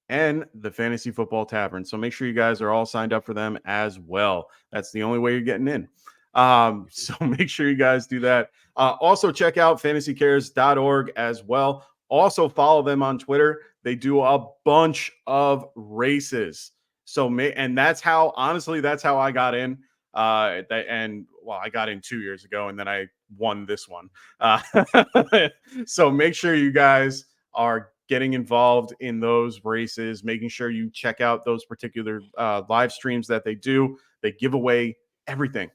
and the Fantasy Football Tavern. So make sure you guys are all signed up for them as well. That's the only way you're getting in. So make sure you guys do that. Also check out fantasycares.org as well. Also follow them on Twitter. They do a bunch of races. And that's how I got in. I got in 2 years ago, and then I won this one. So make sure you guys are getting involved in those races, making sure you check out those particular live streams that they do. They give away everything.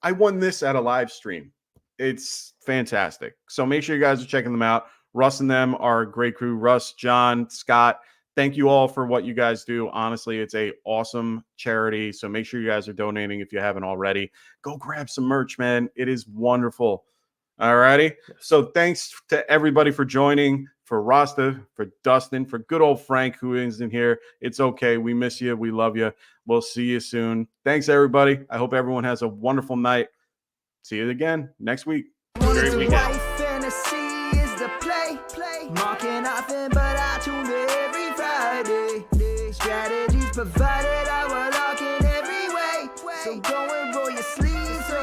I won this at a live stream. It's fantastic. So make sure you guys are checking them out. Russ and them are a great crew. Russ, John, Scott, thank you all for what you guys do. Honestly, it's a awesome charity. So make sure you guys are donating if you haven't already. Go grab some merch, man. It is wonderful. All righty. So thanks to everybody for joining. for Rasta, for Dustin, for good old Frank, who isn't here. It's okay. We miss you. We love you. We'll see you soon. Thanks, everybody. I hope everyone has a wonderful night. See you again next week. Great weekend. Fantasy is the play. Marking nothing, but I tune in every Friday. Strategies provided.